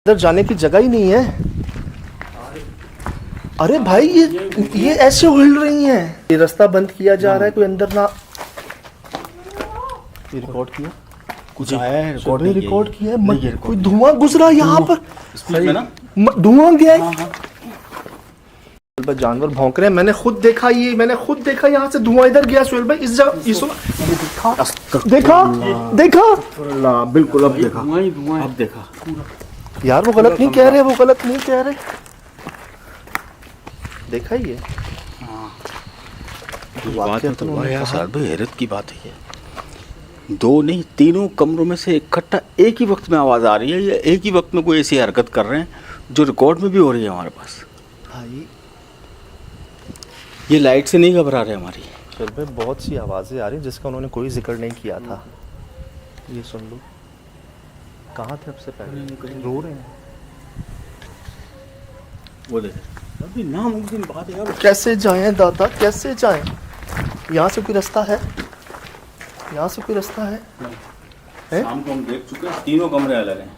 अंदर जाने की जगह ही नहीं है। अरे भाई ये ऐसे हिल रही हैं। ये रास्ता बंद किया जा रहा है, कोई अंदर ना। ये रिकॉर्ड किया, कुछ आया है रिकॉर्ड किया है। कोई धुआं गुजरा यहाँ पर, सही ना, धुआं गया है। जानवर भौंक रहे हैं, मैंने खुद देखा, ये मैंने खुद देखा, यहाँ से धुआं इधर गया। सुहेल भाई इस जगह देखा देखा बिल्कुल अब देखा, अब देखा यार। वो गलत नहीं कह रहे, वो गलत नहीं कह रहे। देखा ही है। बात है तो यार साहब भाई, हैरत की बात है ये। दो नहीं, तीनों कमरों में से इकट्ठा एक ही वक्त में आवाज़ आ रही है, या एक ही वक्त में कोई ऐसी हरकत कर रहे हैं जो रिकॉर्ड में भी हो रही है हमारे पास। भाई ये लाइट से नहीं घबरा रहे हमारी। सुहेल भाई बहुत सी आवाज़ें आ रही जिसका उन्होंने कोई जिक्र नहीं किया था। ये सुन लो, कहाँ थे अब से पहले? रो रहे हैं। वो देखे अभी नामुमकिन बात है यार। कैसे जाएं दादा, कैसे जाएं? यहाँ से कोई रास्ता है? यहाँ से कोई रास्ता है? शाम को हम देख चुके हैं, तीनों कमरे अलग हैं।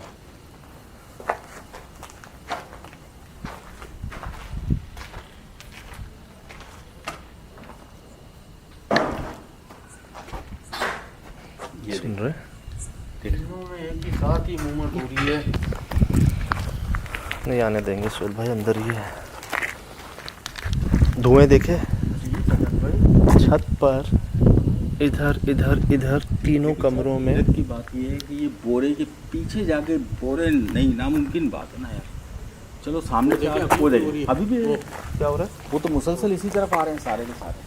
ये सुन रहे? तीनों में एक ही साथ ही मूवमेंट हो रही है। नहीं आने देंगे सुहेल भाई, अंदर ही है। धुएं देखे छत पर, इधर इधर इधर, तीनों कमरों में। हैरत की बात ये है कि ये बोरे के पीछे जाके, बोरे नहीं, नामुमकिन बात है ना यार। चलो सामने क्या हो जाएगी, अभी भी क्या हो रहा है? वो तो मुसलसल इसी तरफ आ रहे हैं सारे के सारे,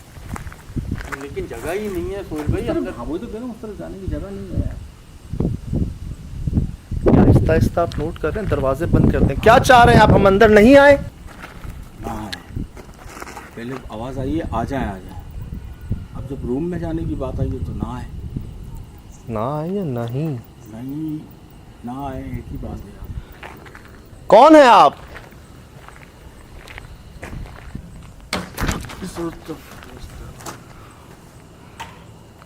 लेकिन जगह ही नहीं है सुहेल भाई अंदर। हाँ वही तो कह रहा हूँ, उस तरफ जाने की जगह नहीं है यार। आहिस्ता आहिस्ता आप नोट कर रहे हैं, दरवाजे बंद करते हैं। क्या चाह रहे हैं आप, हम अंदर नहीं आए? ना है, पहले आवाज़ आई है आ जाए आ जाए। अब जब रूम में जाने की बात आई है तो ना है। ना आए या नहीं? नहीं ना आए, एक ही बात है यार। कौन है आप?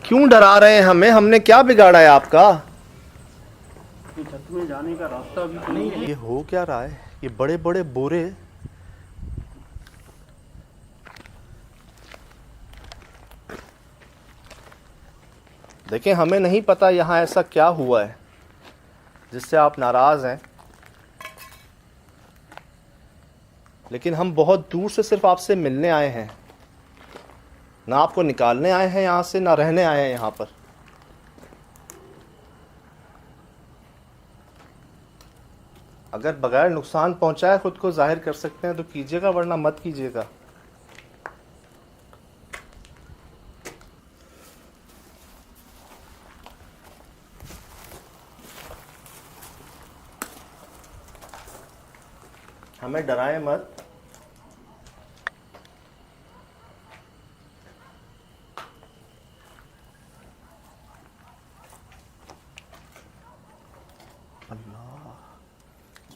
क्यों डरा रहे हैं हमें? हमने क्या बिगाड़ा है आपका? छत में जाने का रास्ता भी तो नहीं है। ये हो क्या रहा है? ये बड़े बड़े बोरे, देखें, हमें नहीं पता यहाँ ऐसा क्या हुआ है जिससे आप नाराज हैं, लेकिन हम बहुत दूर से सिर्फ आपसे मिलने आए हैं। ना आपको निकालने आए हैं यहाँ से, ना रहने आए हैं यहाँ पर। अगर बगैर नुकसान पहुंचाए खुद को जाहिर कर सकते हैं तो कीजिएगा, वरना मत कीजिएगा। हमें डराए मत।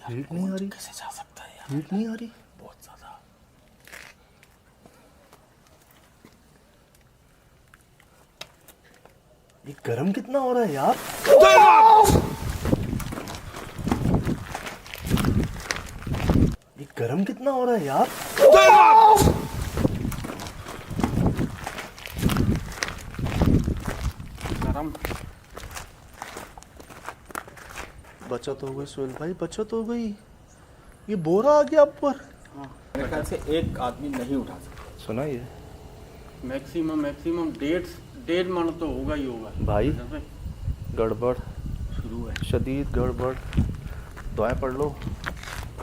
हीट नहीं आ रही? कैसे जा सकता है यार, हीट नहीं आ रही? बहुत ज्यादा। ये गरम कितना हो रहा है यार? ये गरम कितना हो रहा है यार? गरम। बचत हो गई सुहेल भाई, बचत हो गई। ये बोरा आ गया ऊपर। मेरे ख्याल से एक आदमी नहीं उठा सकता। सुना ये मैक्सिमम 1.5 मन तो होगा ही होगा भाई। जैसे गड़बड़, शुरू है शदीद गड़बड़। दुआएं पढ़ लो,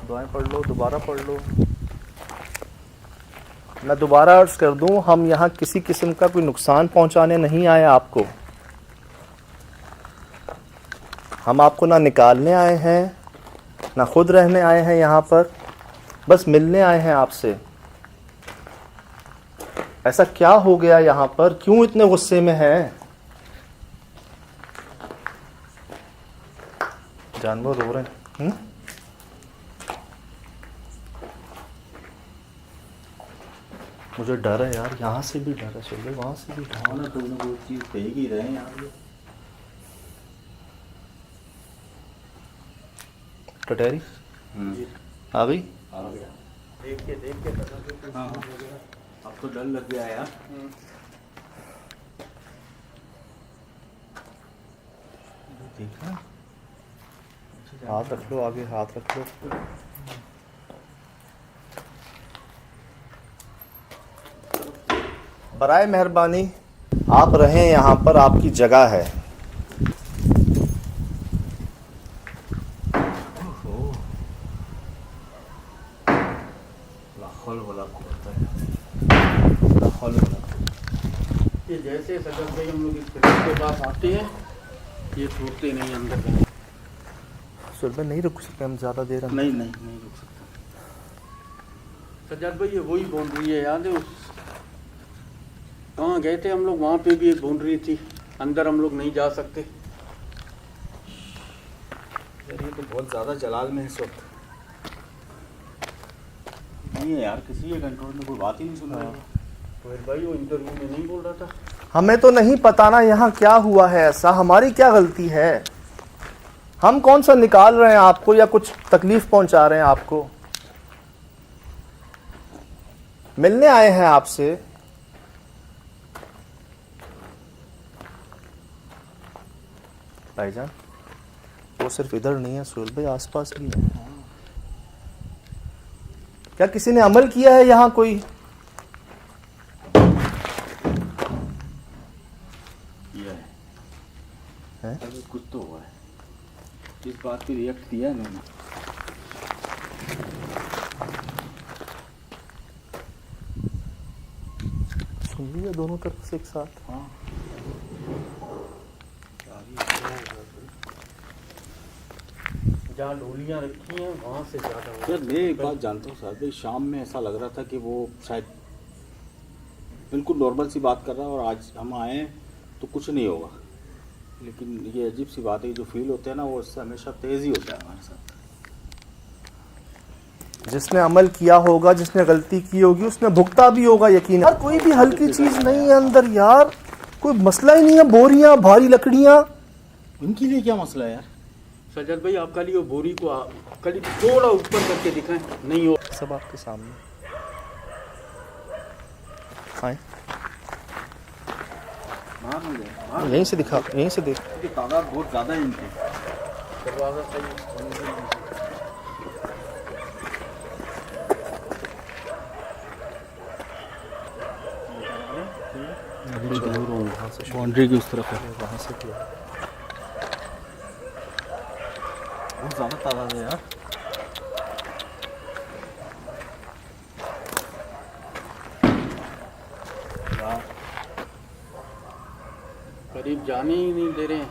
दुआएं पढ़ लो, दोबारा पढ़ लो। मैं दोबारा अर्ज कर दूं, हम यहाँ किसी किस्म का कोई नुकसान पहुंचाने नहीं आए आपको। हम आपको ना निकालने आए हैं, ना खुद रहने आए हैं यहाँ पर, बस मिलने आए हैं आपसे। ऐसा क्या हो गया यहाँ पर, क्यों इतने गुस्से में हैं? जानवर रो रहे हैं। मुझे डर है यार, यहाँ से भी डर है, चलो वहाँ से भी डर है। कोई ना कोई चीज फेंक ही रहे हैं यार। टटेरी आ गई। देखिए देखिए हाँ अब तो डर लग गया यार। देखा, हाथ रख लो आगे, हाथ रख लो। बराए मेहरबानी आप रहें यहाँ पर, आपकी जगह है। ये जैसे सजद भाई हम लोग इस फिल्म के पास आते हैं ये छूटते नहीं अंदर का। सुरभि नहीं रुक सकते हम ज़्यादा देर अंदर। नहीं नहीं नहीं रुक सकता। सज्जाद भाई ये वही बाउंड्री है, याद है उस कहाँ गए थे हम लोग, वहाँ पे भी एक बाउंड्री थी, अंदर हम लोग नहीं जा सकते। यार ये तो बहुत ज़्यादा जलाल में है इस वक्त। नहीं है यार, किसी के कंट्रोल में कोई बात ही नहीं सुन रहा है। तो भाई वो इंटरव्यू में नहीं बोल रहा था। हमें तो नहीं पता ना यहाँ क्या हुआ है, ऐसा हमारी क्या गलती है। हम कौन सा निकाल रहे हैं आपको या कुछ तकलीफ पहुंचा रहे हैं आपको। मिलने आए हैं आपसे। भाईजान वो सिर्फ इधर नहीं है सुहेल भाई, आसपास भी है। क्या किसी ने अमल किया है यहाँ कोई? किया है? अभी कुछ तो हुआ है, इस बात पे रिएक्ट किया है मैंने। सुन लिया दोनों तरफ से एक साथ। हाँ जहाँ डोलियाँ रखी हैं वहाँ से ज़्यादा हो यार मैं एक बात जानता हूँ सर भाई, शाम में ऐसा लग रहा था कि वो शायद बिल्कुल नॉर्मल सी बात कर रहा है और आज हम आए हैं तो कुछ नहीं होगा, लेकिन ये अजीब सी बात है, जो फील होता है ना वो उससे हमेशा तेज़ ही होता है हमारे साथ। जिसने अमल किया होगा, जिसने गलती की होगी उसने भुगता भी होगा यकीन। यार कोई भी हल्की चीज नहीं है अंदर यार, कोई मसला ही नहीं है। बोरियां, भारी लकड़ियां, इनके लिए क्या मसला है यार? सज्जाद भाई आप खाली वो बोरी को खाली थोड़ा ऊपर करके दिखाएं, नहीं हो सब आपके सामने। आए यहीं से दिखा, यहीं से देख। तादाद बहुत ज़्यादा है इनकी। दरवाज़ा सही बाउंड्री की उस तरफ है, वहाँ से किया। बहुत ज़्यादा तादाद है यार। करीब जाने ही नहीं दे रहे हैं।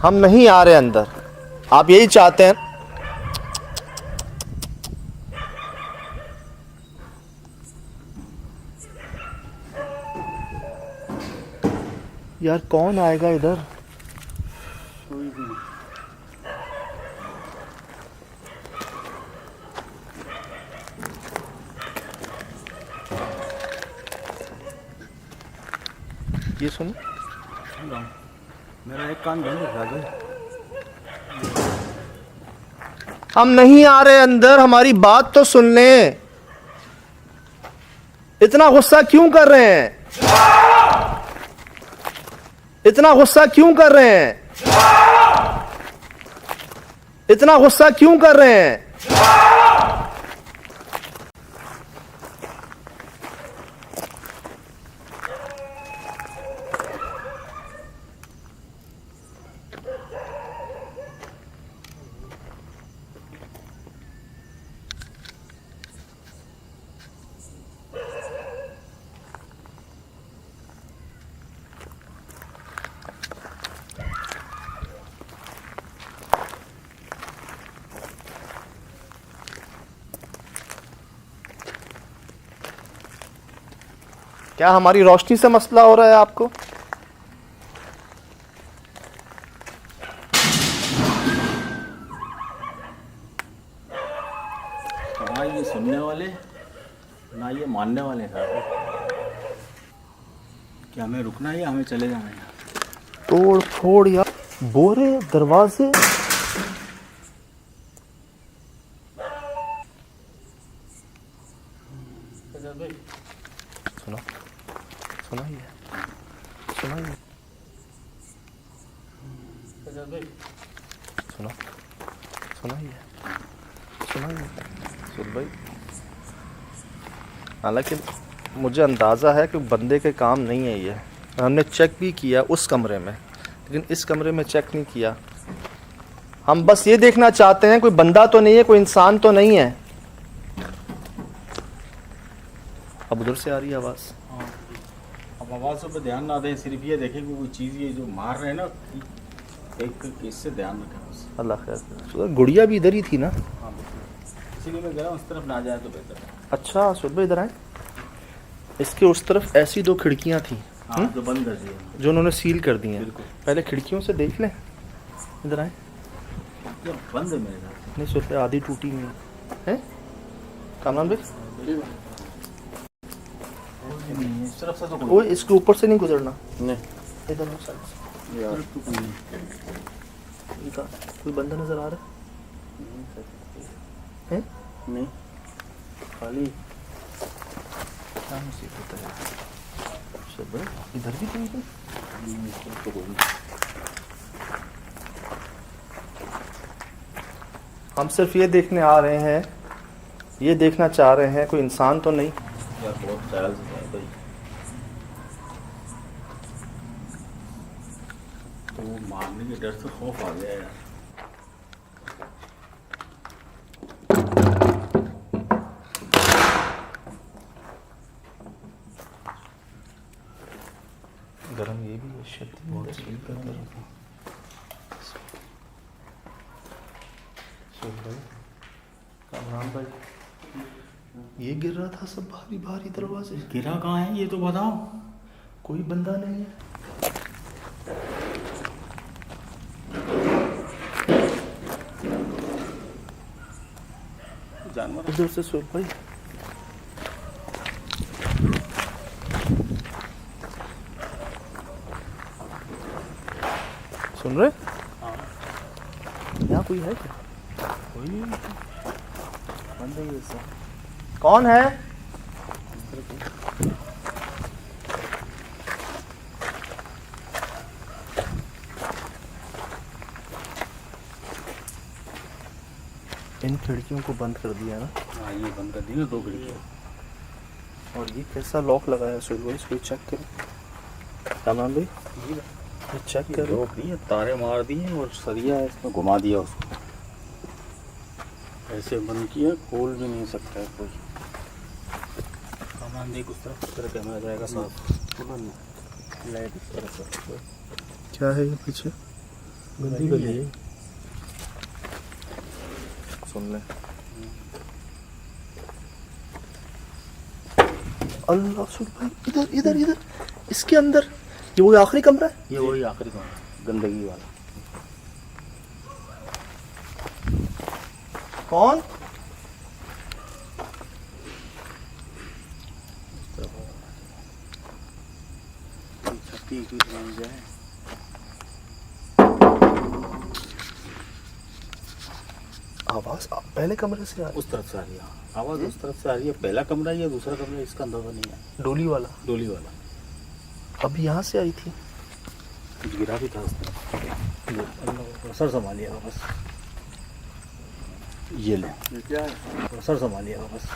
हम नहीं आ रहे अंदर, आप यही चाहते हैं। यार कौन आएगा इधर? कोई भी नहीं। ये सुन, मेरा एक कान बंद है राजू। हम नहीं आ रहे अंदर, हमारी बात तो सुन लें। इतना गुस्सा क्यों कर रहे हैं? इतना गुस्सा क्यों कर रहे हैं? इतना गुस्सा क्यों कर रहे हैं? क्या हमारी रोशनी से मसला हो रहा है आपको? ना ये सुनने वाले ना ये मानने वाले सर। क्या हमें रुकना है या हमें चले जाना है? तोड़ फोड़ यार। बोरे, दरवाजे। सजद भाई सुनो, सुनाइए, सुनाइए, सजद भाई सुनो, सुनाइए, सुनाइए, सुन भाई। हालांकि मुझे अंदाज़ा है कि बंदे के काम नहीं है ये। हमने चेक भी किया उस कमरे में, लेकिन इस कमरे में चेक नहीं किया। हम बस ये देखना चाहते हैं कोई बंदा तो नहीं है, कोई इंसान तो नहीं है। अब उधर से आ रही है आवाज़। हाँ, अब आवाज़ों पे ध्यान ना दें, सिर्फ ये देखें कि कोई चीज़ ये जो मार रहे हैं ना, एक इससे ध्यान रखें बस। अल्लाह खैर करे। गुड़िया भी इधर ही थी ना? हाँ बिल्कुल, इसीलिए मैं कह रहा हूँ उस तरफ ना जाए तो बेहतर है। अच्छा सुन भाई इधर आए। इसके उस तरफ ऐसी 2 खिड़कियां थी हाँ, जो बंद कर दिए जो उन्होंने सील कर दी हैं। बिल्कुल। पहले खिड़कियों से देख लें। इधर आए। बंद है मेरे साथ। नहीं सुन, आधी टूटी हुई है। कामरान भाई इस तरफ से तो वो इसके ऊपर से नहीं गुजरना। नहीं इधर हो साइड से। यार ये कहाँ? कोई बंदा नजर आ रहा है? नहीं खाली क्या मुसीबत है सब भाई? इधर भी कोई है? तो कोई नहीं। हम सिर्फ ये देखने आ रहे हैं, ये देखना चाह रहे हैं कोई इंसान तो नहीं। यार बहुत ख्याल से जाए भाई, तो वो मारने के डर से खौफ आ गया यार। गरम ये भी है, शक्ति बहुत स्वीट कर रहा था। सुन भाई, कामरान भाई, ये गिर रहा था सब भारी भारी दरवाजे। गिरा कहाँ है ये तो बताओ। कोई बंदा नहीं है। जानवर इधर से सुन भाई। सुन रहे? यहाँ कोई है क्या? कोई नहीं, बंद है ये सब। कौन है? इन खिड़कियों को बंद कर दिया ना? हाँ ये बंद कर दी ना 2 खिड़कियाँ। और ये कैसा लॉक लगाया है सुन भाई? इसको चेक करो। कामरान भाई ये चेक करो। लोग दिए, तारे मार दिए और सरिया इसमें घुमा दिया उसको। ऐसे बंद किया, खोल भी नहीं सकता है कोई। सामान देख उस तरफ कैमरा जाएगा साफ। लाइट इस तरफ से क्या है ये पीछे? गंदी गली है। सुन ले। अल्लाह सुन भाई, इधर इधर इधर इसके अंदर ये वो आखिरी कमरा है। ये वही आखिरी कमरा गंदगी वाला। कौन? छत्ती की बन जाए। आवाज पहले कमरे से आ रही उस तरफ से आ रही है आवाज़, उस तरफ से आ रही है। पहला कमरा या दूसरा कमरा इसका अंदाजा नहीं है। है। डोली वाला डोली वाला अब यहाँ से आई थी। कुछ गिरा भी था उस तरफ। ये अल्लाह सर संभालिएगा बस। ये ले ये क्या है? सर संभालिएगा बस।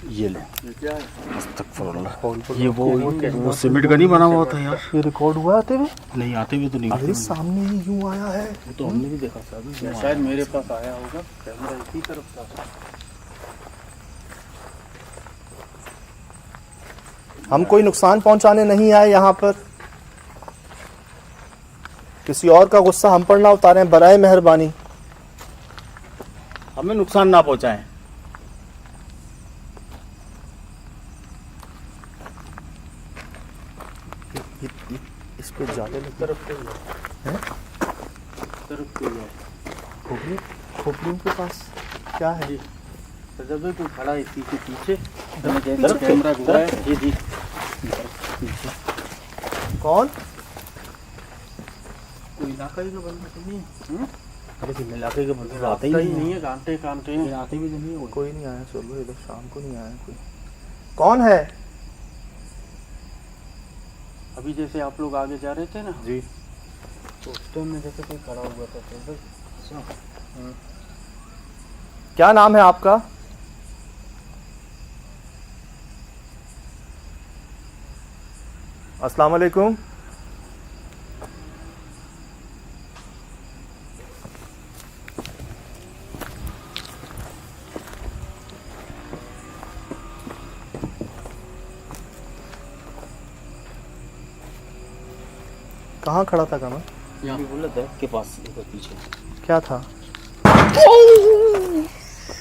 ये ले ये क्या है? अस्तगफुरुल्लाह। ये वो सीमेंट का नहीं बना हुआ था यार। ये रिकॉर्ड हुआ आते हुए? नहीं आते हुए तो नहीं। अरे सामने ही यूं आया है। वो तो हमने भी देखा था अभी। या शायद मेरे पास आया होगा, कैमरा इसी तरफ था। हम कोई नुकसान पहुंचाने नहीं आए यहाँ पर। किसी और का गुस्सा हम पर ना उतारें बराए मेहरबानी। हमें नुकसान ना पहुंचाएं। इस पे ज्यादा तरफ पे है, है। तरफ पे है। खोपड़ी खोपड़ियों के पास क्या है? सजद भाई कोई खड़ा है इसी के पीछे। पीछे? कैमरा घुरा है। जी जी। कौन? कोई इलाका ही का बंदा तो नहीं है। लेकिन इलाके के बंदे आते ही आता ही नहीं नहीं है, कांटे कांटे हैं। है, आते भी नहीं है कोई नहीं आया सुबह, इधर शाम को नहीं आया कोई। कौन है? अभी जैसे आप लोग आगे जा रहे थे ना, जी। तो उस टाइम में जैसे कोई खड़ा हुआ था तो भाई क्या नाम है आपका? अस्सलाम वालेकुम। कहाँ खड़ा था कमर? यहाँ बोला था के पास इधर पीछे क्या था?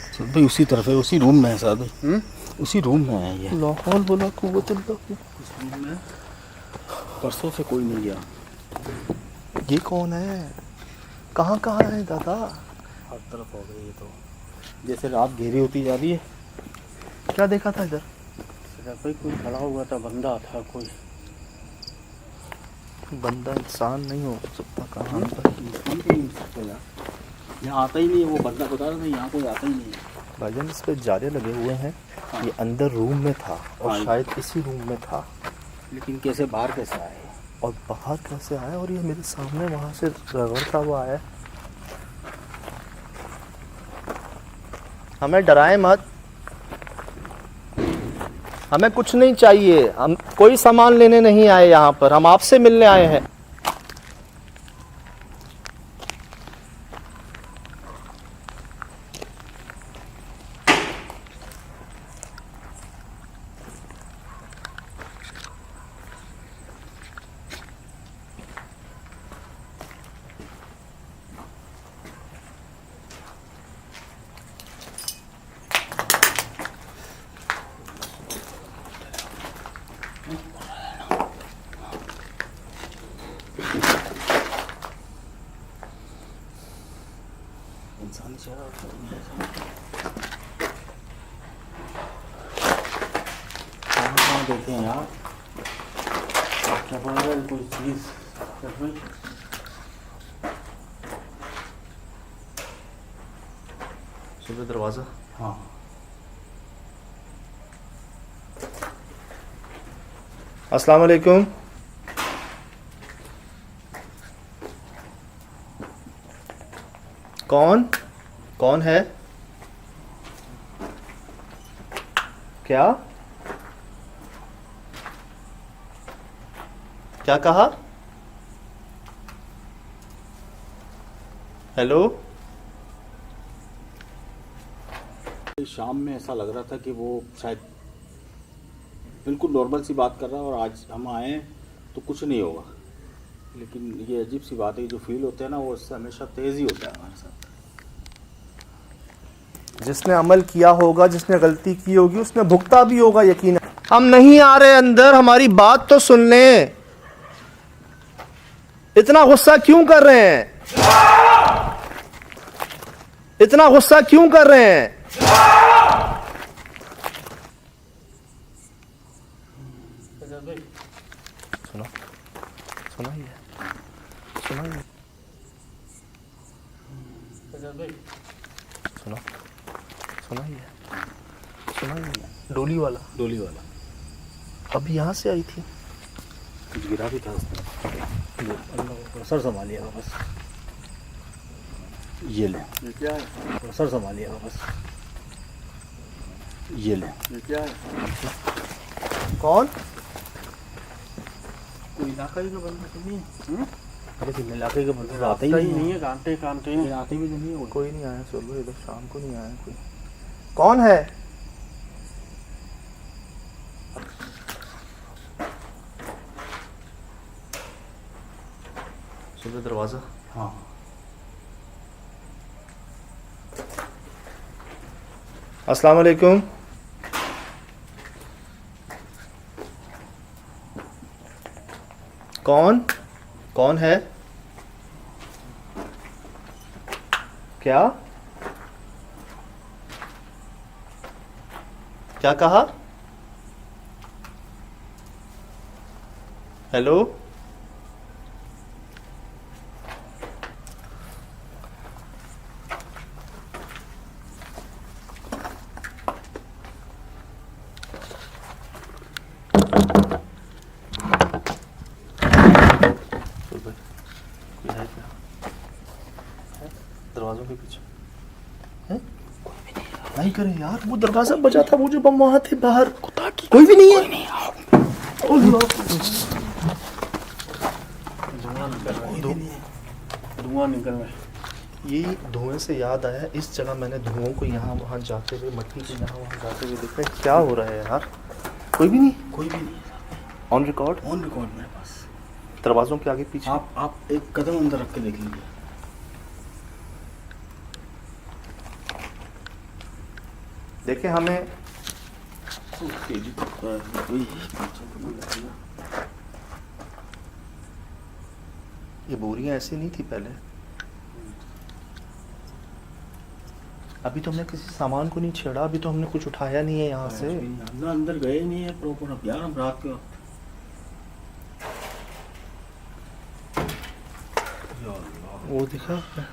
सर भाई उसी तरफ है, उसी रूम में है सर भाई, उसी रूम में है ये। लाहौल बोला कुव्वतुल्लाह। उस रूम में परसों से कोई नहीं गया। ये कौन है? कहाँ कहाँ है दादा? हर तरफ हो गई ये तो, जैसे रात घेरी होती जा रही है। क्या देखा था इधर? भाई कोई खड़ा हुआ था, बंदा था कोई। बंदा इंसान नहीं हो सकता। कहाँ यहाँ आता ही नहीं है वो बंदा, बता रहा था यहाँ कोई आता ही नहीं है। भाईजान इस पे जाले लगे हुए हैं। ये अंदर रूम में था और हाँ। शायद इसी रूम में था, लेकिन कैसे बाहर कैसे आए? और बाहर कैसे आया? और ये मेरे सामने वहाँ से रगड़ता हुआ आया। हमें डराए मत, हमें कुछ नहीं चाहिए, हम कोई सामान लेने नहीं आए यहाँ पर, हम आपसे मिलने आए हैं। इंसान चेहरा कहाँ देखे हैं यार? क्या पड़ रहा है कोई चीज? क्या भाई सुबह दरवाज़ा। हाँ अस्सलाम वालेकुम। कौन? कौन है? क्या? क्या कहा? हेलो? शाम में ऐसा लग रहा था कि वो शायद बिल्कुल नॉर्मल सी बात कर रहा है, और आज हम आए तो कुछ नहीं होगा। लेकिन ये अजीब सी बात है, जो फील होता है ना वो इससे हमेशा तेज़ ही होता है हमारे साथ। जिसने अमल किया होगा, जिसने गलती की होगी, उसने भुगता भी होगा यकीन। हम नहीं आ रहे अंदर, हमारी बात तो सुन लें। इतना गुस्सा क्यों कर रहे हैं? इतना गुस्सा क्यों कर रहे हैं? सुनो, सुनाइए, सुनाइए, सुनो, सुनाइए, सुनाइए। डोली वाला डोली वाला अब यहाँ से आई थी। कुछ गिरा भी था उसने। ये अल्लाह सर संभालिएगा बस, ये ले ये क्या है? सर संभालिएगा बस, ये ले। ये क्या है? कौन? कोई इलाका ही का बंदा तो नहीं है। लेकिन इलाके के बंदे आते ही आता ही नहीं नहीं है, कांटे कांटे हैं। है, आते भी नहीं है कोई नहीं आया सुबह, इधर शाम को नहीं आया कोई। कौन है? सुबह दरवाज़ा। हाँ अस्सलाम वालेकुम। कौन? कौन है? क्या? क्या कहा? हेलो? आगे पीछे हैं? नहीं करे यार, वो दरवाजा बजा था, वो जो बम वहां थे बाहर, कोई भी नहीं है। धुआं निकल रहा है। ये धुएं से याद आया, इस जगह मैंने धुओं को यहाँ वहाँ जाते हुए, मट्टी को यहाँ वहाँ जाते हुए देखा है। क्या हो रहा है यार? कोई भी नहीं, कोई भी नहीं। ऑन रिकॉर्ड मेरे पास। दरवाजों के आगे पीछे। आप एक कदम अंदर रख के देख लीजिए। देखें हमें ये बोरियां ऐसी नहीं थी पहले। अभी तो हमने किसी सामान को नहीं छेड़ा, अभी तो हमने कुछ उठाया नहीं है यहाँ से। अंदर गए नहीं है प्रॉपर। अब यार हम रात के वक्त वो दिखा आपने?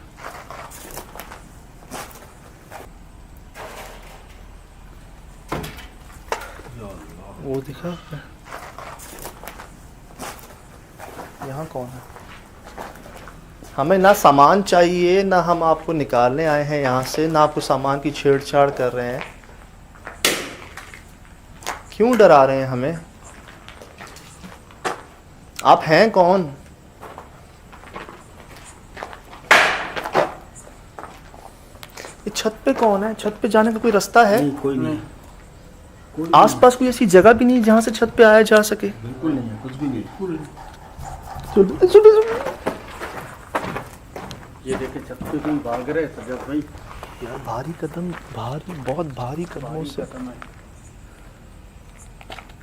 वो दिखा आपने? यहाँ कौन है? हमें ना सामान चाहिए, ना हम आपको निकालने आए हैं यहाँ से, ना आपको सामान की छेड़छाड़ कर रहे हैं। क्यों डरा रहे हैं हमें? आप हैं कौन? ये छत पे कौन है? छत पे जाने का कोई रास्ता है? नहीं, कोई नहीं। कोई आसपास कोई ऐसी जगह भी नहीं जहाँ से छत पे आया जा सके? बिल्कुल नहीं है, कुछ भी नहीं। ये देखे छत पे कोई भाग रहे सजद भाई। यार भारी कदम, बहुत भारी कदमों से। खत्म है।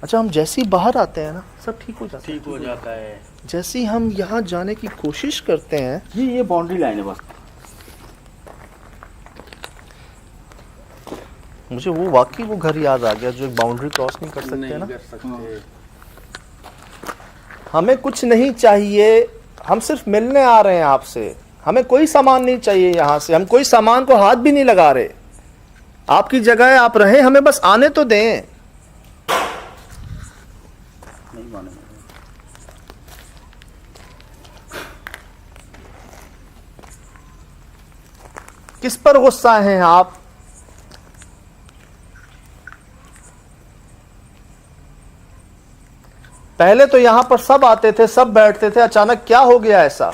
अच्छा, हम जैसे ही बाहर आते हैं ना, सब ठीक हो जाता है। ठीक हो जाता है। जैसे ही हम यहाँ जाने की कोशिश करते हैं, ये बाउंड्री लाइन है बस। मुझे वो वाकई वो घर याद आ गया जो एक बाउंड्री क्रॉस नहीं कर सकते नहीं ना। कर सकते। हमें कुछ नहीं चाहिए, हम सिर्फ मिलने आ रहे हैं आपसे। हमें कोई सामान नहीं चाहिए यहाँ से, हम कोई सामान को हाथ भी नहीं लगा रहे। आपकी जगह है, आप रहें, हमें बस आने तो दें। नहीं मानेंगे। किस पर गुस्सा हैं आप? पहले तो यहां पर सब आते थे, सब बैठते थे, अचानक क्या हो गया ऐसा?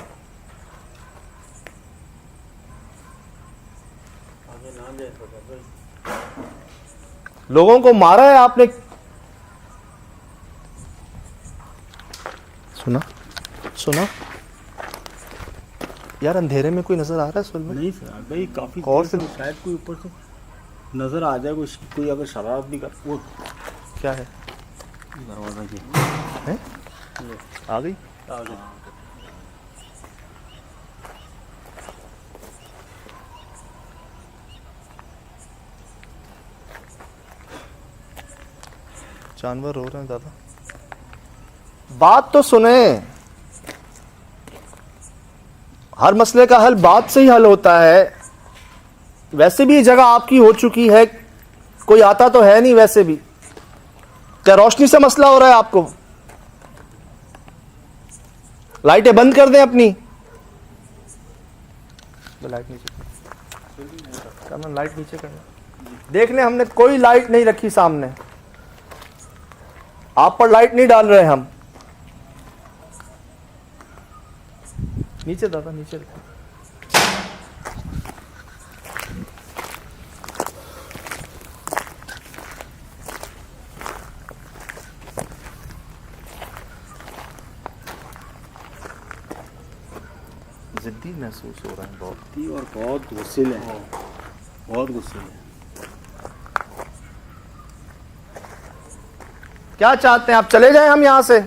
लोगों को मारा है आपने। सुना यार, अंधेरे में कोई नजर आ रहा है सुन? नहीं सर भाई, काफी और देर से शायद कोई ऊपर से नजर आ जाए। कोई अगर शरारत भी कर, वो क्या है? दरवाजा की है? आ गई। जानवर रो रहे हैं दादा। बात तो सुने, हर मसले का हल बात से ही हल होता है। वैसे भी ये जगह आपकी हो चुकी है, कोई आता तो है नहीं। वैसे भी क्या रोशनी से मसला हो रहा है आपको? लाइटें बंद कर दें अपनी। लाइट नीचे करना, लाइट नीचे करना। देख लें, हमने कोई लाइट नहीं रखी सामने। आप पर लाइट नहीं डाल रहे हम। नीचे दादा, नीचे रखो। जिद्दी महसूस हो रहा है बहुत। और बहुत गुस्से है, बहुत गुस्से है। क्या चाहते हैं आप? चले जाएं हम यहां से?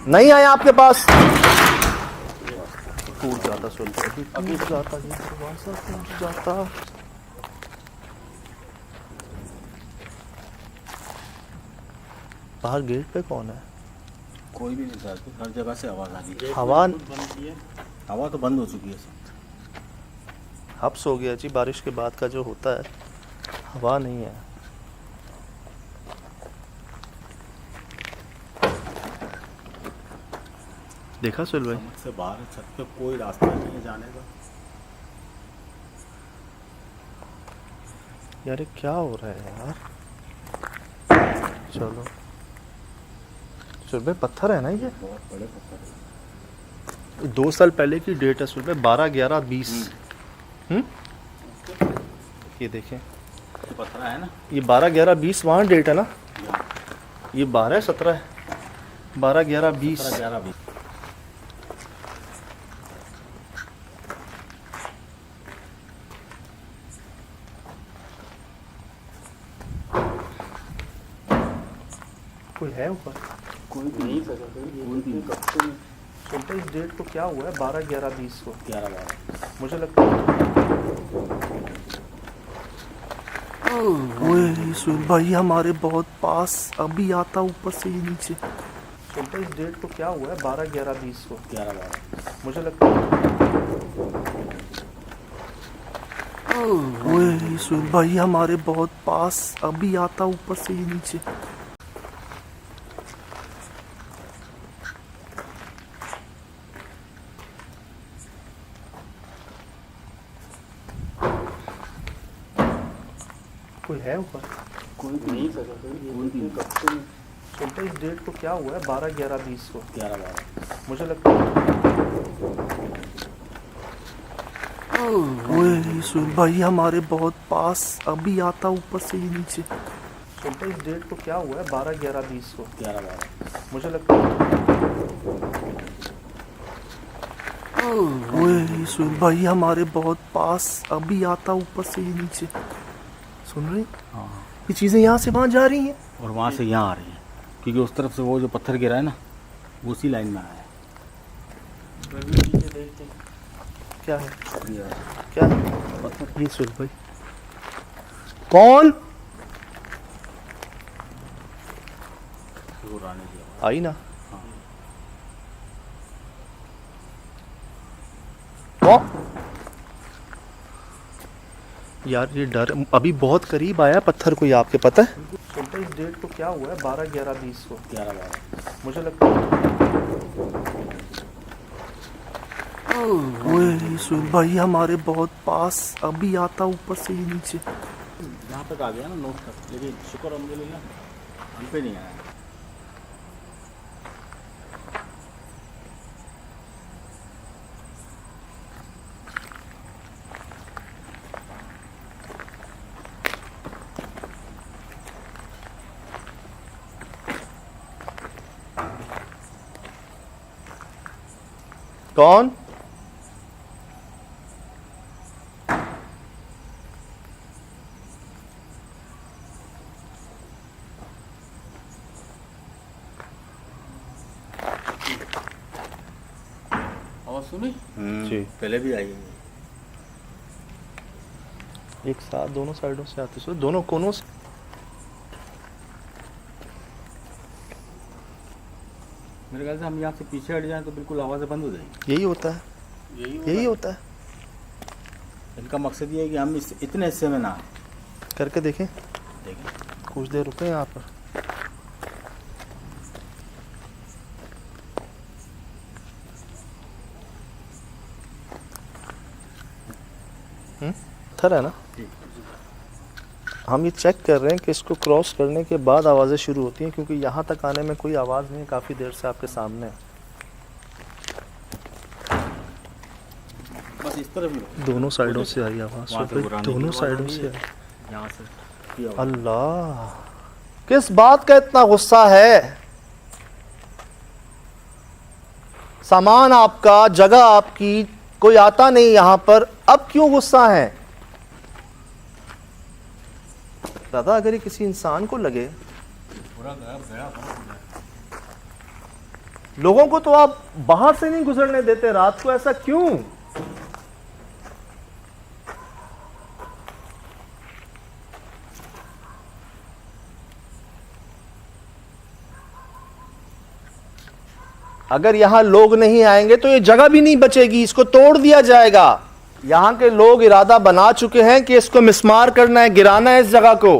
नहीं आए आपके पास? टूट जाता सुन, टूट जाता, ये दरवाजा टूट जाता। बाहर गेट पे कौन है? कोई भी नहीं सर, हर जगह से आवाज आ रही है। हवा तो बंद हो चुकी है सर। हब्स हो गया जी, बारिश के बाद का जो होता है। हवा नहीं है। देखा सुहेल भाई? समझ से बाहर है, छत पे कोई रास्ता नहीं है जाने का। यार ये क्या हो रहा है यार? चलो सुहेल भाई, पत्थर है ना ये? बहुत बड़े पत्थर है। 2 साल पहले की डेट है सुहेल भाई, 12/11/20। ये देखें, ये पत्थर है ना, ये 12/11/20 वहाँ डेट है ना? यहाँ ये 12/17 है, 12/11/20। 11-20। कोई है ऊपर? कोई भी नहीं सका कोई भी नहीं। सुहेल भाई, इस डेट को क्या हुआ है 12/11/20 को? 11-12। मुझे लगता है ओए सुहेल भाई हमारे बहुत पास, अभी आता ऊपर से ही नीचे। सुहेल भाई, इस डेट को क्या हुआ है 12/11/20 को? 11-12। मुझे लगता है ओए सुहेल भाई हमारे बहुत पास, अभी आता ऊपर से ही नीचे। कोई है ऊपर? कोई भी नहीं सका कोई भी नहीं। सुहेल भाई, इस डेट को क्या हुआ है 12/11/20 को? 11-12। मुझे लगता है ओए सुहेल भाई हमारे बहुत पास, अभी आता ऊपर से ही नीचे। सुहेल भाई, इस डेट को क्या हुआ है 12/11/20 को? 11-12। मुझे लगता है ओए सुहेल भाई हमारे बहुत पास, अभी आता ऊपर से ही नीचे। सुन रही? हाँ, ये चीजें यहाँ से वहाँ जा रही हैं। और वहाँ से यहाँ आ रही है, क्योंकि उस तरफ से वो जो पत्थर गिरा है ना, वो उसी लाइन में आया है। क्या है? ये क्या है? ये सुहेल भाई कौन जरूर आने की आवाज़। आई ना? हाँ। कौन? यार ये डर अभी बहुत करीब आया पत्थर को, ये आपके पता है? सुहेल भाई, इस डेट को क्या हुआ है 12/11/20 को? 11-12। मुझे लगता है ओए सुहेल भाई हमारे बहुत पास, अभी आता ऊपर से ही नीचे। यहाँ तक आ गया ना नोट तक, लेकिन शुक्र अल्हम्दुलिल्लाह हम पे नहीं आया। कौन? आवाज सुनी? जी। पहले भी आई है। एक साथ दोनों साइडों से आती सो, दोनों कोनों से। मेरे ख्याल से हम यहाँ से पीछे हट जाएं तो बिल्कुल आवाज़ें बंद हो जाएंगी। यही होता है, यही होता है। इनका मकसद ये है कि हम इतने हिस्से में ना आए। करके देखें, देखें, कुछ देर रुके यहाँ पर। पत्थर है ना? हम ये चेक कर रहे हैं कि इसको क्रॉस करने के बाद आवाज़ें शुरू होती हैं, क्योंकि यहाँ तक आने में कोई आवाज़ नहीं है, काफ़ी देर से आपके सामने है। बस इस तरफ ही दोनों साइडों से आई आवाज़, वहाँ से भाई, बुराने की दोनों आवाज़ साइडों आ रही से है। आई। यहाँ से ये आवाज़। अल्लाह, किस बात का इतना गुस्सा है? सामान आपका, जगह आपकी, कोई आता नहीं यहां पर, अब क्यों गुस्सा है? दादा, अगर ये किसी इंसान को लगे, पूरा गया लोगों को तो आप बाहर से नहीं गुजरने देते रात को, ऐसा क्यों? अगर यहां लोग नहीं आएंगे तो ये जगह भी नहीं बचेगी, इसको तोड़ दिया जाएगा। यहां के लोग इरादा बना चुके हैं कि इसको मिसमार करना है, गिराना है इस जगह को,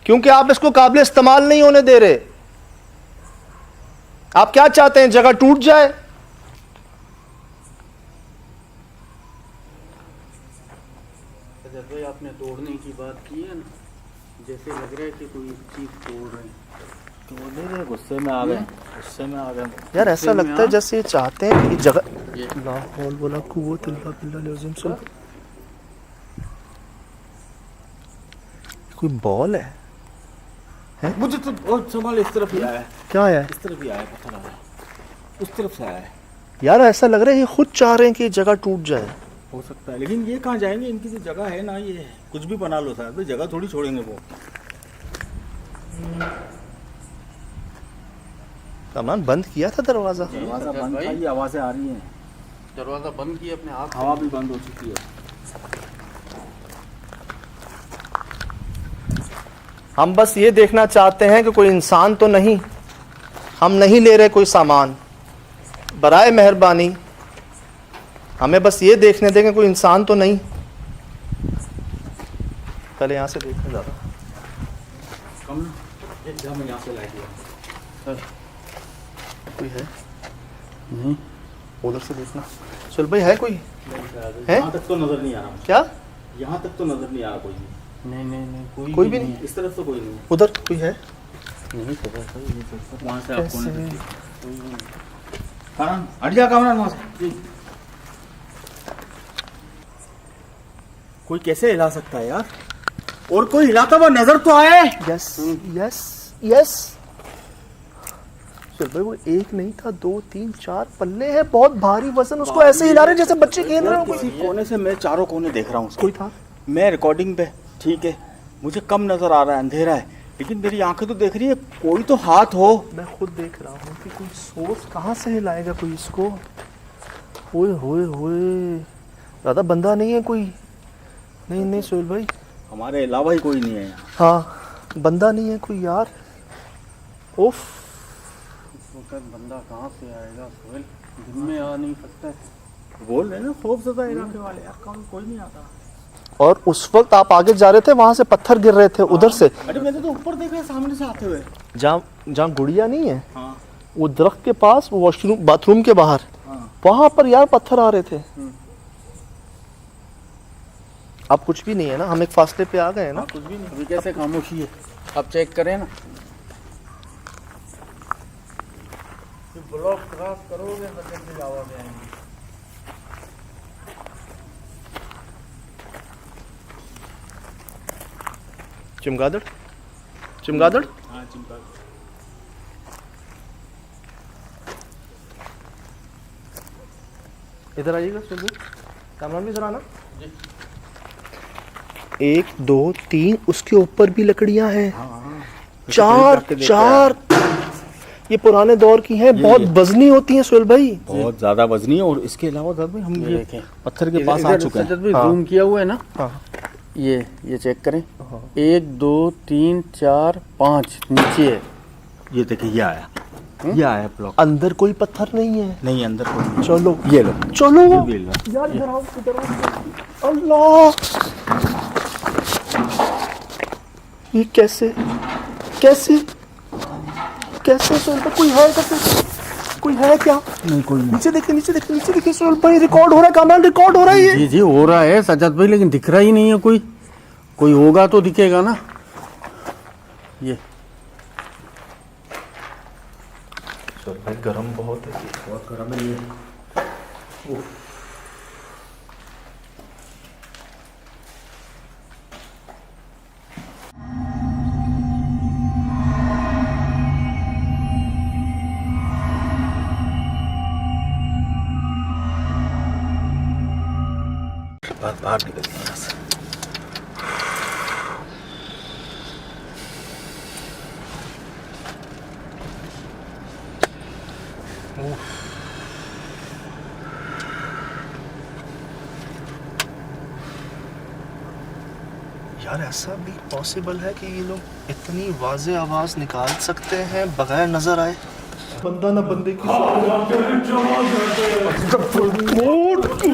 क्योंकि आप इसको काबिल इस्तेमाल नहीं होने दे रहे। आप क्या चाहते हैं, जगह टूट जाए? सजद भाई आपने तोड़ने की बात की है ना, जैसे लग रहा है कि कोई चीज तोड़ रहे हैं। तो बोले गुस्से में आ गए, गुस्से में आ गए। यार ऐसा में लगता है आप- जैसे ये चाहते हैं कि जगह ये ला हौल वला कुव्वत इल्ला बिल्लाह अज़ीम। सुन, कोई बॉल है? मुझे तो बहुत संभाल, इस तरफ ही आया है, क्या है इस तरफ ही आया है, पता लगा उस तरफ से आया है। यार? ऐसा लग रहा है ये खुद चाह रहे हैं कि ये जगह टूट जाए। हो सकता है, लेकिन ये कहाँ जाएंगे? इनकी जो जगह है ना, ये कुछ भी बना लो साहब, जगह थोड़ी छोड़ेंगे वो। सामान बंद किया था दरवाजा। दरवाजा सजद बंद था, भाई। ये आवाजें आ रही हैं, दरवाजा बंद किया अपने आप। हवा भी बंद हो चुकी है। हम बस ये देखना चाहते हैं कि कोई इंसान तो नहीं, हम नहीं ले रहे कोई सामान। बराए मेहरबानी हमें बस ये देखने दें कि कोई इंसान तो नहीं। पहले यहाँ से देखने ज़्यादा कम एक जगह में यहाँ से ला दिया। कोई है नहीं, उधर से देखना। चल भाई, है कोई? है? यहाँ तक तो नजर नहीं आ रहा मुझे। क्या? यहाँ तक तो नजर नहीं आ रहा कोई भी। नहीं कोई भी नहीं? इस तरफ तो कोई नहीं। उधर कोई है? नहीं सजद भाई, ये देखो। वहाँ से आपको कैसे? नहीं कामरान हट जा, कामरान वहाँ से। कोई कैसे हिला सकता है यार? और कोई हिलाता हुआ नजर तो आए। Yes yes yes. चल भाई, वो एक नहीं था, 2 3 4 पल्ले हैं, बहुत भारी वजन। उसको ऐसे हिला रहे जैसे बच्चे खेल रहे हो। किसी कोने से मैं चारों कोने देख रहा हूँ उसको। कोई था? मैं रिकॉर्डिंग पे, ठीक है, मुझे कम नजर आ रहा है, अंधेरा है, लेकिन मेरी आंखें तो देख रही है, कोई तो हाथ हो। मैं खुद देख रहा हूँ कि कोई सोर्स कहाँ से हिलाएगा कोई इसको। ओए होए होए, ज़्यादा बंदा नहीं है कोई? नहीं नहीं सोहेल भाई, हमारे अलावा ही कोई नहीं है यहाँ। हाँ बंदा नहीं है कोई यार। उफ, इस वक्त बंदा कहाँ से आएगा सोहेल? दिन में आ नहीं सकता है। बोल रहे ना, खौफजदा इलाके वाले यार, कोई नहीं आता। और उस वक्त आप आगे जा रहे थे, वहां से पत्थर गिर रहे थे उधर से। अरे मैंने तो ऊपर देखा सामने से आते हुए। जहाँ जहाँ गुड़िया नहीं है, हाँ वो दरख्त के पास, वॉशरूम बाथरूम के बाहर, हाँ। वहां पर यार पत्थर आ रहे थे। अब कुछ भी नहीं है ना, हम एक फासले पे आ गए हैं ना। कुछ भी नहीं। अभी कैसे खामोशी है? अब चेक करें ना। ब्लॉक क्रॉस करोगे तो कैसे आवाज आएंगी? चमगादड़, चमगादड़। हाँ चिंता। इधर आइएगा सुन, कैमरा में इधर आना। 1 2 3, उसके ऊपर भी लकड़ियां हैं। 4 ये पुराने दौर की हैं, बहुत वजनी होती हैं सोहेल भाई। बहुत ज्यादा वजनी है। और इसके अलावा सर भाई, हम ये ये देखें, पत्थर के पास आ चुके हैं। सजद भाई हाँ। जूम किया हुआ है ना, हाँ ये चेक करें। 1 2 3 4 5 नीचे है। ये देखिए, ये आया, ये आया ब्लॉक। अंदर कोई पत्थर नहीं है। नहीं अंदर कोई नहीं। चलो ये लो, चलो ये भी लो। यार, इधर आओ, इधर आओ। अल्लाह, ये कैसे कैसे कैसे सोहेल भाई? कोई है कैसे? कोई है क्या? नहीं कोई नहीं। नीचे देखिए, नीचे देखिए, नीचे देखिए सोहेल भाई, रिकॉर्ड हो रहा है, कमाल रिकॉर्ड हो रहा है ये। जी जी हो रहा है सजद भाई, लेकिन दिख रहा ही नहीं है कोई। कोई होगा तो दिखेगा ना। ये सोहेल भाई गरम बहुत है, बहुत गर्म है ये। बाहर निकल गया यहाँ से। यार ऐसा भी पॉसिबल है कि ये लोग इतनी वाज़े आवाज़ निकाल सकते हैं बगैर नजर आए? बंदा ना बंदे की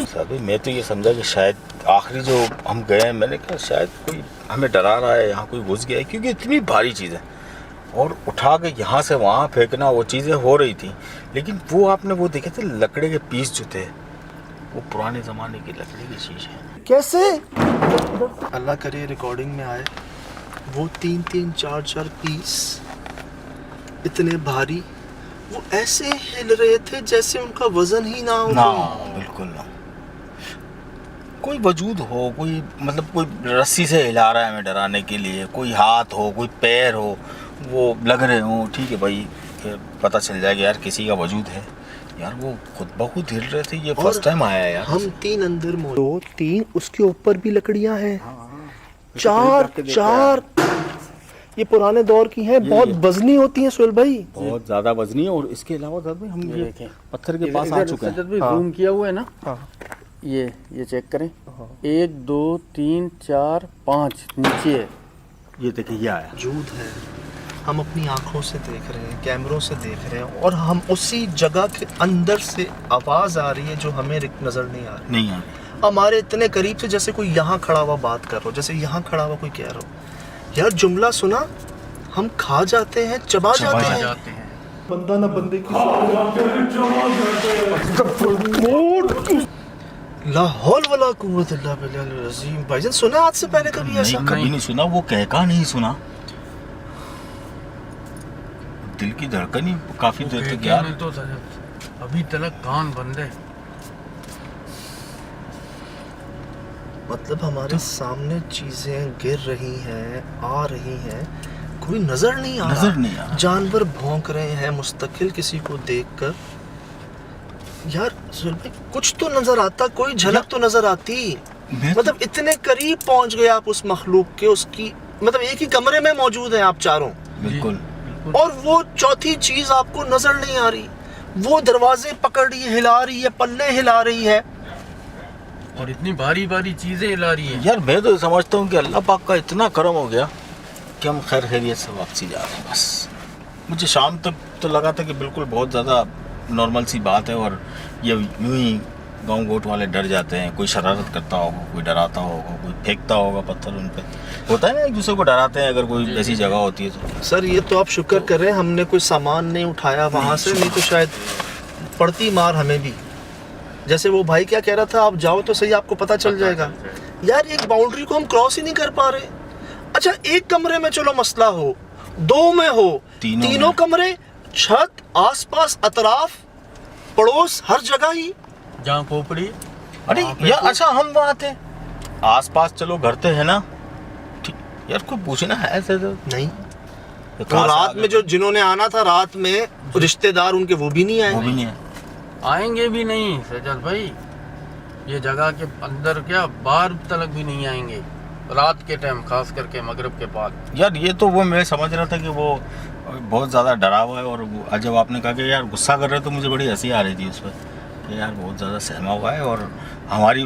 साहब मैं तो ये समझा कि शायद आखिरी जो हम गए हैं, मैंने कहा शायद कोई हमें डरा रहा है, यहाँ कोई घुस गया है, क्योंकि इतनी भारी चीज़ है। और उठा के यहाँ से वहाँ फेंकना, वो चीज़ें हो रही थी। लेकिन वो आपने वो देखे थे लकड़े के पीस जो थे, वो पुराने ज़माने की लकड़ी की चीज़ है। कैसे? अल्लाह करे रिकॉर्डिंग में आए। वो 3-3, 4-4 पीस इतने भारी, वो ऐसे हिल रहे थे जैसे उनका वजन ही ना हो। ना, बिल्कुल ना। कोई वजूद हो, कोई मतलब कोई रस्सी से हिला रहा है हमें डराने के लिए, कोई हाथ हो, कोई पैर हो, वो लग रहे हो, ठीक है भाई, पता चल जाएगा यार किसी का वजूद है। यार वो खुद ब खुद हिल रहे थे, ये फर्स्ट टाइम आया है यार। हम 3 अंदर मौजूद, 2, 3 उसके ऊपर भी लकड़ियां हैं। 4 ये पुराने दौर की हैं, बहुत वजनी होती हैं सुहेल भाई, बहुत ज्यादा वजनी है। और इसके अलावा सर भाई हम ये देखें, पत्थर के पास आ चुके हैं। जूम किया हुआ है ना। हाँ। ये चेक करें। 1 2 3 4 5 नीचे है। ये देखिए ये आया। वजूद है, हम अपनी आंखों से देख रहे हैं, कैमरों से देख रहे हैं, और हम उसी जगह के अंदर से आवाज आ रही है जो हमें नजर नहीं आ रही। नहीं आ हमारे इतने करीब से, जैसे कोई यहाँ खड़ा हुआ बात कर रहा हो, जैसे यहाँ खड़ा हुआ कोई कह रहा हो। यार जुमला सुना, हम खा जाते हैं, चबा जाते हैं। बंदा ना बंदे की लाहौल वाला कुव्वत इल्ला बिल्लाह अज़ीम। भाईजान सुना आज से पहले कभी ऐसा? नहीं, कभी नहीं सुना। वो कहका नहीं सुना। दिल की धड़कन ही काफी देर तक यार। तो अभी तक कान बंद है। मतलब हमारे सामने चीजें गिर रही हैं, आ रही हैं, कोई नजर नहीं आ रहा। जानवर भौंक रहे हैं मुस्तकिल किसी को देखकर। यार सुहेल भाई, कुछ तो नजर आता, कोई झलक तो नजर आती। मतलब इतने करीब पहुंच गए आप उस मखलूक के, उसकी मतलब एक ही कमरे में मौजूद हैं आप चारों। बिल्कुल। और वो चौथी चीज आपको नजर नहीं आ रही। वो दरवाजे पकड़ रही है, हिला रही है, पल्ले हिला रही है, और इतनी भारी भारी चीजें हिला रही है। यार मैं तो समझता हूँ कि अल्लाह पाक का इतना करम हो गया कि हम खैर खैरियत से वापसी जा रहे हैं। बस मुझे शाम तक तो लगा था कि बिल्कुल बहुत ज़्यादा नॉर्मल सी बात है, और ये यूं ही गाँव गोट वाले डर जाते हैं। कोई शरारत करता होगा, कोई डराता होगा, कोई फेंकता होगा पत्थर उन पे। होता है ना, एक दूसरे को डराते हैं अगर कोई ऐसी जगह होती है तो। सर ये तो आप शुक्र करें हमने कोई सामान नहीं उठाया वहाँ से, नहीं तो शायद पड़ती मार हमें भी। जैसे वो भाई क्या कह रहा था, आप जाओ तो सही, आपको पता चल जाएगा। यार एक बाउंड्री को हम क्रॉस ही नहीं कर पा रहे। अच्छा एक कमरे में चलो मसला हो, 2 में हो, तीनों कमरे, छत, आसपास, अतराफ, पड़ोस, हर जगह ही जहाँ खोपड़ी। अरे यार अच्छा हम वहाँ थे, आसपास चलो घर तो है ना, ठीक। यार कोई पूछना है ऐसे तो नहीं। तो रात में जो जिन्होंने आना था रात में, रिश्तेदार उनके वो भी नहीं आए। वो भी नहीं है। आएंगे भी नहीं सजल भाई, ये जगह के अंदर क्या बाहर तक भी नहीं आएंगे रात के टाइम, खास करके मगरिब के बाद। यार ये तो वो मैं समझ रहा था कि वो बहुत ज़्यादा डरा हुआ है। और वो जब आपने कहा कि यार गुस्सा कर रहे तो मुझे बड़ी हंसी आ रही थी उस पर कि यार बहुत ज़्यादा सहमा हुआ है, और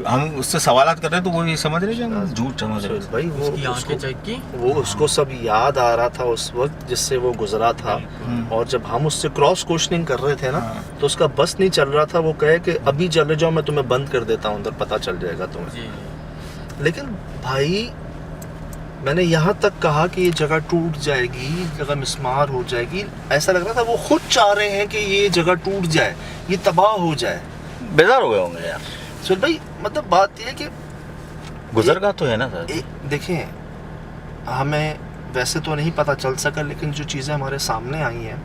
हम उससे सवालात कर रहे तो वो ये समझ रहे कि हम झूठ समझ रहे भाई। वो आंखें चेक की, वो उसको सब याद आ रहा था उस वक्त जिससे वो गुजरा था। और जब हम उससे क्रॉस क्वेश्चनिंग कर रहे थे ना, तो उसका बस नहीं चल रहा था। वो कहे कि अभी चले जाओ, मैं तुम्हें बंद कर देता हूँ अंदर, पता चल जाएगा तुम्हें। लेकिन भाई मैंने यहाँ तक कहा कि ये जगह टूट जाएगी, जगह मिस्मार हो जाएगी। ऐसा लग रहा था वो खुद चाह रहे हैं कि ये जगह टूट जाए, ये तबाह हो जाए। बेजार हो गए होंगे यार सुहेल भाई। मतलब बात ये है कि गुजरगा तो है ना सर। देखें, हमें वैसे तो नहीं पता चल सका, लेकिन जो चीज़ें हमारे सामने आई हैं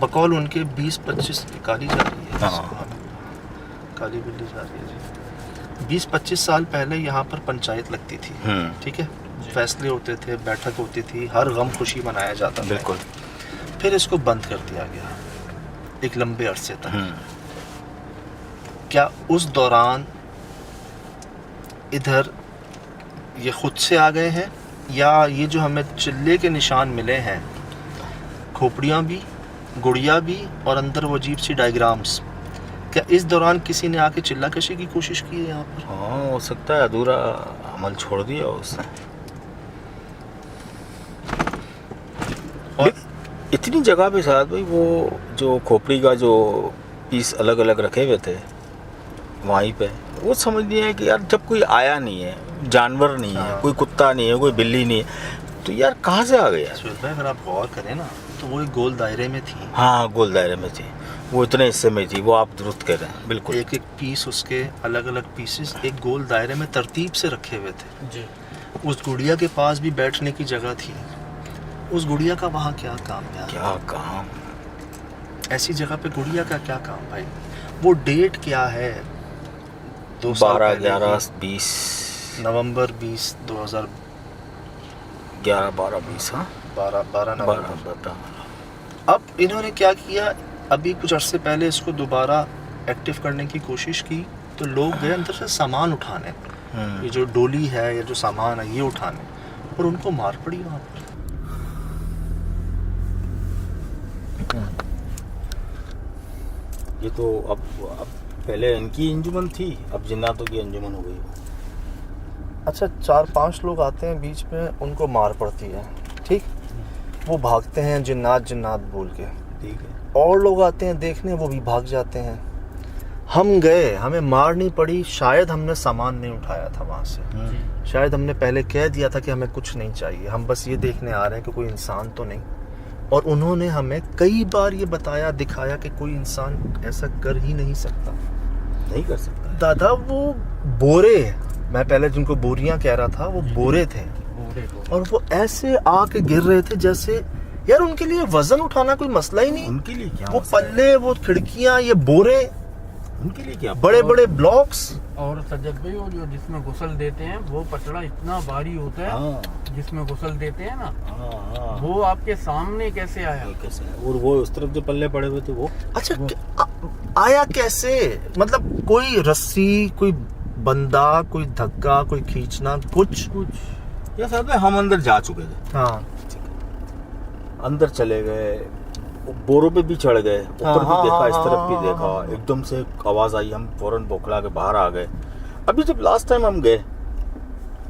बकौल उनके 20-25 काली जा रही है, काली बिल्ली जा रही है जी। 20-25 साल पहले यहाँ पर पंचायत लगती थी, ठीक है, फैसले होते थे, बैठक होती थी, हर गम खुशी मनाया जाता था। बिल्कुल। फिर इसको बंद कर दिया गया एक लंबे अरसे तक। क्या उस दौरान इधर ये खुद से आ गए हैं, या ये जो हमें चिल्ले के निशान मिले हैं, खोपड़ियाँ भी, गुड़िया भी, और अंदर वो अजीब सी डायग्राम्स, क्या इस दौरान किसी ने आके चिल्ला कशी की कोशिश की है यहाँ पर? हाँ हो सकता है, अधूरा अमल छोड़ दिया उसने। और इतनी जगह पे साथ भाई वो जो खोपड़ी का जो पीस अलग अलग रखे हुए थे वहीं पे, वो समझ लिया है कि यार जब कोई आया नहीं है, जानवर नहीं है, कोई कुत्ता नहीं है, कोई बिल्ली नहीं है, तो यार कहाँ से आ गए यार? सुहेल भाई अगर आप गौर करें ना तो वो एक गोल दायरे में थी, हाँ, गोल दायरे में थी, वो इतने हिस्से में थी, वो आप दुरुस्त कह रहे हैं, बिल्कुल। एक एक पीस उसके अलग अलग पीसेस एक गोल दायरे में तरतीब से रखे हुए थे जी। उस गुड़िया के पास भी बैठने की जगह थी। उस गुड़िया का वहाँ क्या काम यार? क्या काम? ऐसी जगह पे गुड़िया का क्या काम भाई? वो डेट क्या है? 2 साल 12, पहले 11, की, 20, नवंबर 20, 2012, 11, 12, 20, हाँ, 12 नवंबर। 12। अब इन्होंने क्या किया, अभी कुछ अरसे पहले इसको दोबारा एक्टिव करने की कोशिश की तो लोग गए अंदर से सामान उठाने, ये जो डोली है या जो सामान है ये उठाने, और उनको मार पड़ी वहाँ पर। ये तो अब पहले इनकी अंजुमन थी, अब जिन्नातों की अंजुमन हो गई। अच्छा 4-5 लोग आते हैं बीच में, उनको मार पड़ती है, ठीक, वो भागते हैं जिन्नात जिन्नात बोल के, ठीक है। और लोग आते हैं देखने, वो भी भाग जाते हैं। हम गए, हमें मार नहीं पड़ी, शायद हमने सामान नहीं उठाया था वहाँ से, शायद हमने पहले कह दिया था कि हमें कुछ नहीं चाहिए, हम बस ये देखने आ रहे हैं कि कोई इंसान तो नहीं। और उन्होंने हमें कई बार ये बताया दिखाया कि कोई इंसान ऐसा कर ही नहीं सकता, नहीं कर सकता। दादा वो बोरे, मैं पहले जिनको बोरियां कह रहा था वो बोरे थे, और वो ऐसे आके गिर रहे थे जैसे यार उनके लिए वजन उठाना कोई मसला ही नहीं। उनके लिए क्या वो मसला है? पल्ले, वो खिड़कियां, ये बोरे, उनके लिए क्या? बड़े बड़े ब्लॉक्स। और सज्जद भाई वो जो जिसमें गुस्ल देते हैं वो पटड़ा इतना भारी होता है, हाँ, जिसमें गुस्ल देते हैं ना, हाँ, वो आपके सामने कैसे आया? कैसे? और वो उस तरफ जो पल्ले पड़े हुए थे वो अच्छा आया कैसे? मतलब कोई रस्सी, कोई बंदा, कोई धक्का, कोई खींचना, कुछ या साहब हम अंदर जा चुके थे, हाँ अंदर चले गए, बोरों पे भी चढ़ गए, ऊपर भी देखा, इस तरफ भी देखा, एकदम से आवाज आई, हम फौरन बौखला के बाहर आ गए। अभी जब लास्ट टाइम हम गए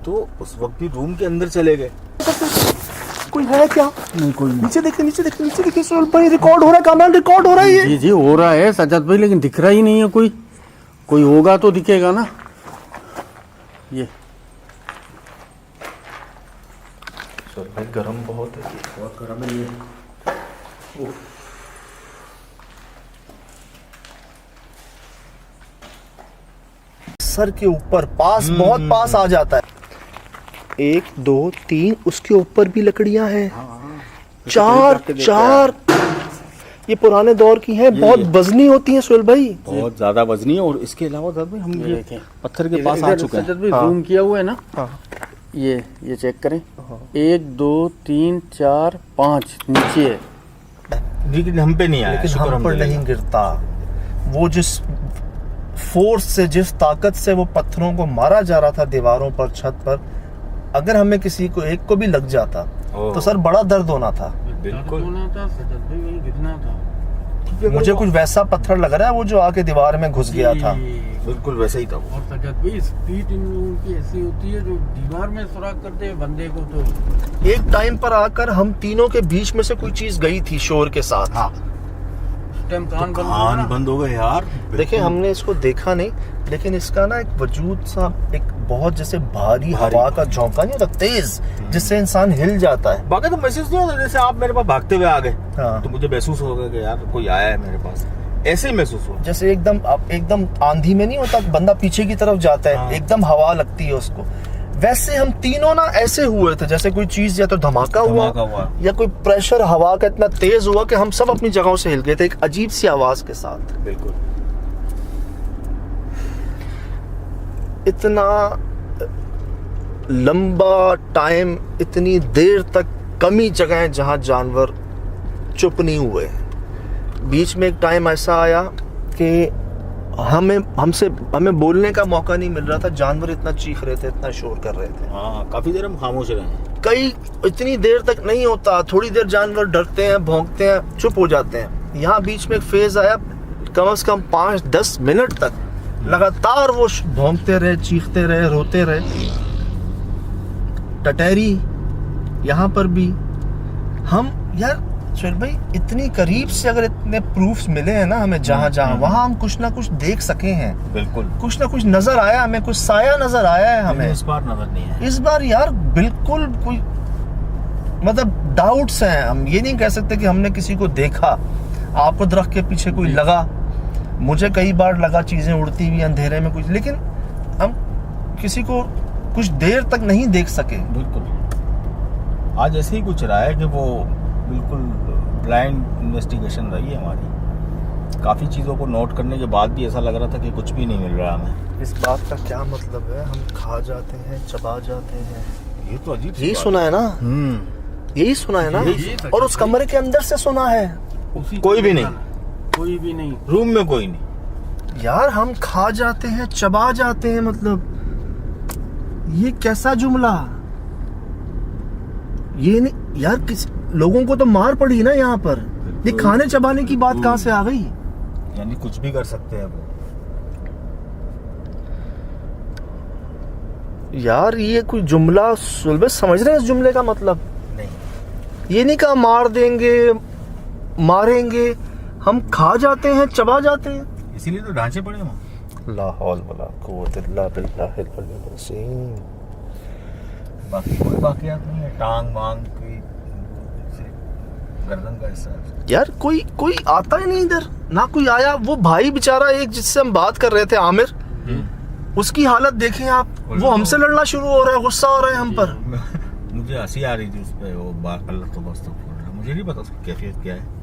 तो उस वक्त भी रूम के अंदर चले गए। कोई है क्या? नहीं कोई नीचे देखिए, नीचे देखिए, नीचे देखिए सुहेल भाई, रिकॉर्ड हो रहा है, कमाल रिकॉर्ड हो रहा है ये। जी जी हो रहा है सज्जद भाई, लेकिन दिख रहा ही नहीं है कोई। कोई होगा तो दिखेगा ना। ये सुहेल भाई गरम बहुत है, बहुत गर्म है ये। सर के ऊपर पास, बहुत पास आ जाता है। 1 2 3 उसके ऊपर भी लकड़ियां हैं, 4 ये पुराने दौर की हैं, बहुत वजनी होती हैं सुहेल भाई, बहुत ज्यादा वजनी है। और इसके अलावा साहब हम ये पत्थर के पास आ चुके हैं। सज्जद भाई जूम किया हुआ है ना, हाँ ये चेक करें। 1 2 3 4 5 नीचे है, लेकिन हम पे नहीं आया, लेकिन शुक्र हम पर अल्हम्दुलिल्लाह। नहीं गिरता। वो जिस फोर्स से, जिस ताकत से वो पत्थरों को मारा जा रहा था दीवारों पर, छत पर, अगर हमें किसी को एक को भी लग जाता तो सर बड़ा दर्द होना था। बिल्कुल होना था सज्जद भाई, वही गिरना था। मुझे कुछ वैसा पत्थर लग रहा है वो जो आके दीवार में घुस गया था। बिल्कुल वैसा ही था वो। और सज्जद भाई स्पीड इन लोगों की ऐसी होती है जो दीवार में सुराख करते हैं बंदे को। तो एक टाइम पर आकर हम तीनों के बीच में से कोई चीज गई थी शोर के साथ। हाँ, उस टाइम कान बंद हो गया कान ना। बंद हो गए यार। देखिए हमने इसको देखा नहीं, लेकिन इसका ना एक वजूद सा, एक बहुत जैसे भारी हवा का झोंका नहीं होता तेज, जिससे इंसान हिल जाता है। बाकी तो महसूस नहीं होता, जैसे आप मेरे पास भागते हुए आ गए हाँ। तो मुझे महसूस होगा कि यार कोई आया है मेरे पास, ऐसे ही महसूस हुआ। जैसे एकदम आंधी में नहीं होता, बंदा पीछे की तरफ जाता है, हाँ। एकदम हवा लगती है उसको, वैसे हम तीनों ना ऐसे हुए थे जैसे कोई चीज या तो धमाका हुआ या कोई प्रेशर हवा का इतना तेज हुआ कि हम सब अपनी जगहों से हिल गए थे, एक अजीब सी आवाज के साथ। बिल्कुल। इतना लंबा टाइम, इतनी देर तक कम ही जगह है जहां जानवर चुप नहीं हुए। बीच में एक टाइम ऐसा आया कि हमें बोलने का मौका नहीं मिल रहा था, जानवर इतना चीख रहे थे, इतना शोर कर रहे थे। हाँ, काफी देर हम खामोश रहे। कई इतनी देर तक नहीं होता, थोड़ी देर जानवर डरते हैं, भौंकते हैं, चुप हो जाते हैं। यहाँ बीच में एक फेज आया, कम से कम 5-10 मिनट तक लगातार वो भौंकते रहे, चीखते रहे, रोते रहे। टटेरी यहाँ पर भी हम यार सुहेल भाई इतनी करीब से अगर इतने प्रूफ्स मिले हैं ना हमें, जहाँ वहाँ हम कुछ ना कुछ देख सके हैं, बिल्कुल कुछ ना कुछ नजर आया हमें, कुछ साया नजर आया है हमें। इस बार नजर नहीं है। इस बार यार बिल्कुल कोई मतलब डाउट्स हैं। हम ये नहीं कह सकते कि हमने किसी को देखा। आपको दरख्त के पीछे कोई लगा, मुझे कई बार लगा चीज़ें उड़ती हुई अंधेरे में कुछ, लेकिन हम किसी को कुछ देर तक नहीं देख सके। बिल्कुल आज ऐसे ही कुछ रहा है कि वो बिल्कुल ब्लाइंड इन्वेस्टिगेशन रही है हमारी। काफ़ी चीज़ों को नोट करने के बाद भी ऐसा लग रहा था कि कुछ भी नहीं मिल रहा हमें। इस बात का क्या मतलब है? हम खा जाते हैं, चबा जाते हैं। ये तो अजीब सी यही बात सुना है ना, यही सुना है ना। और उस कमरे के अंदर से सुना है। कोई भी नहीं, कोई भी नहीं, रूम में कोई नहीं। यार हम खा जाते हैं, चबा जाते हैं, मतलब ये कैसा जुमला? ये नहीं यार, किस लोगों को तो मार पड़ी ना यहाँ पर। ये खाने चबाने की बात कहाँ से आ गई? यानी कुछ भी कर सकते हैं वो। यार ये कोई जुमला समझ रहे हैं? इस जुमले का मतलब नहीं, ये नहीं कहा मार देंगे, मारेंगे, हम खा जाते हैं, चबा जाते हैं। इसीलिए तो ढांचे पड़े वहाँ। ला हौल वला कुव्वत इल्ला बिल्लाहिल अलील अज़ीम। बाकी कोई बाकियात नहीं है, टांग वांग कोई गर्दन का हिस्सा है। यार कोई आता ही नहीं इधर, ना कोई आया। वो भाई बेचारा एक जिससे हम बात कर रहे थे, आमिर, उसकी हालत देखें आप। वो हमसे लड़ना शुरू हो रहा है, गुस्सा हो रहा है हम पर। मुझे हंसी आ रही थी उस पे, वो अल्लाह तो बस तो बोल रहा है। मुझे नहीं पता उसकी कैफियत क्या है।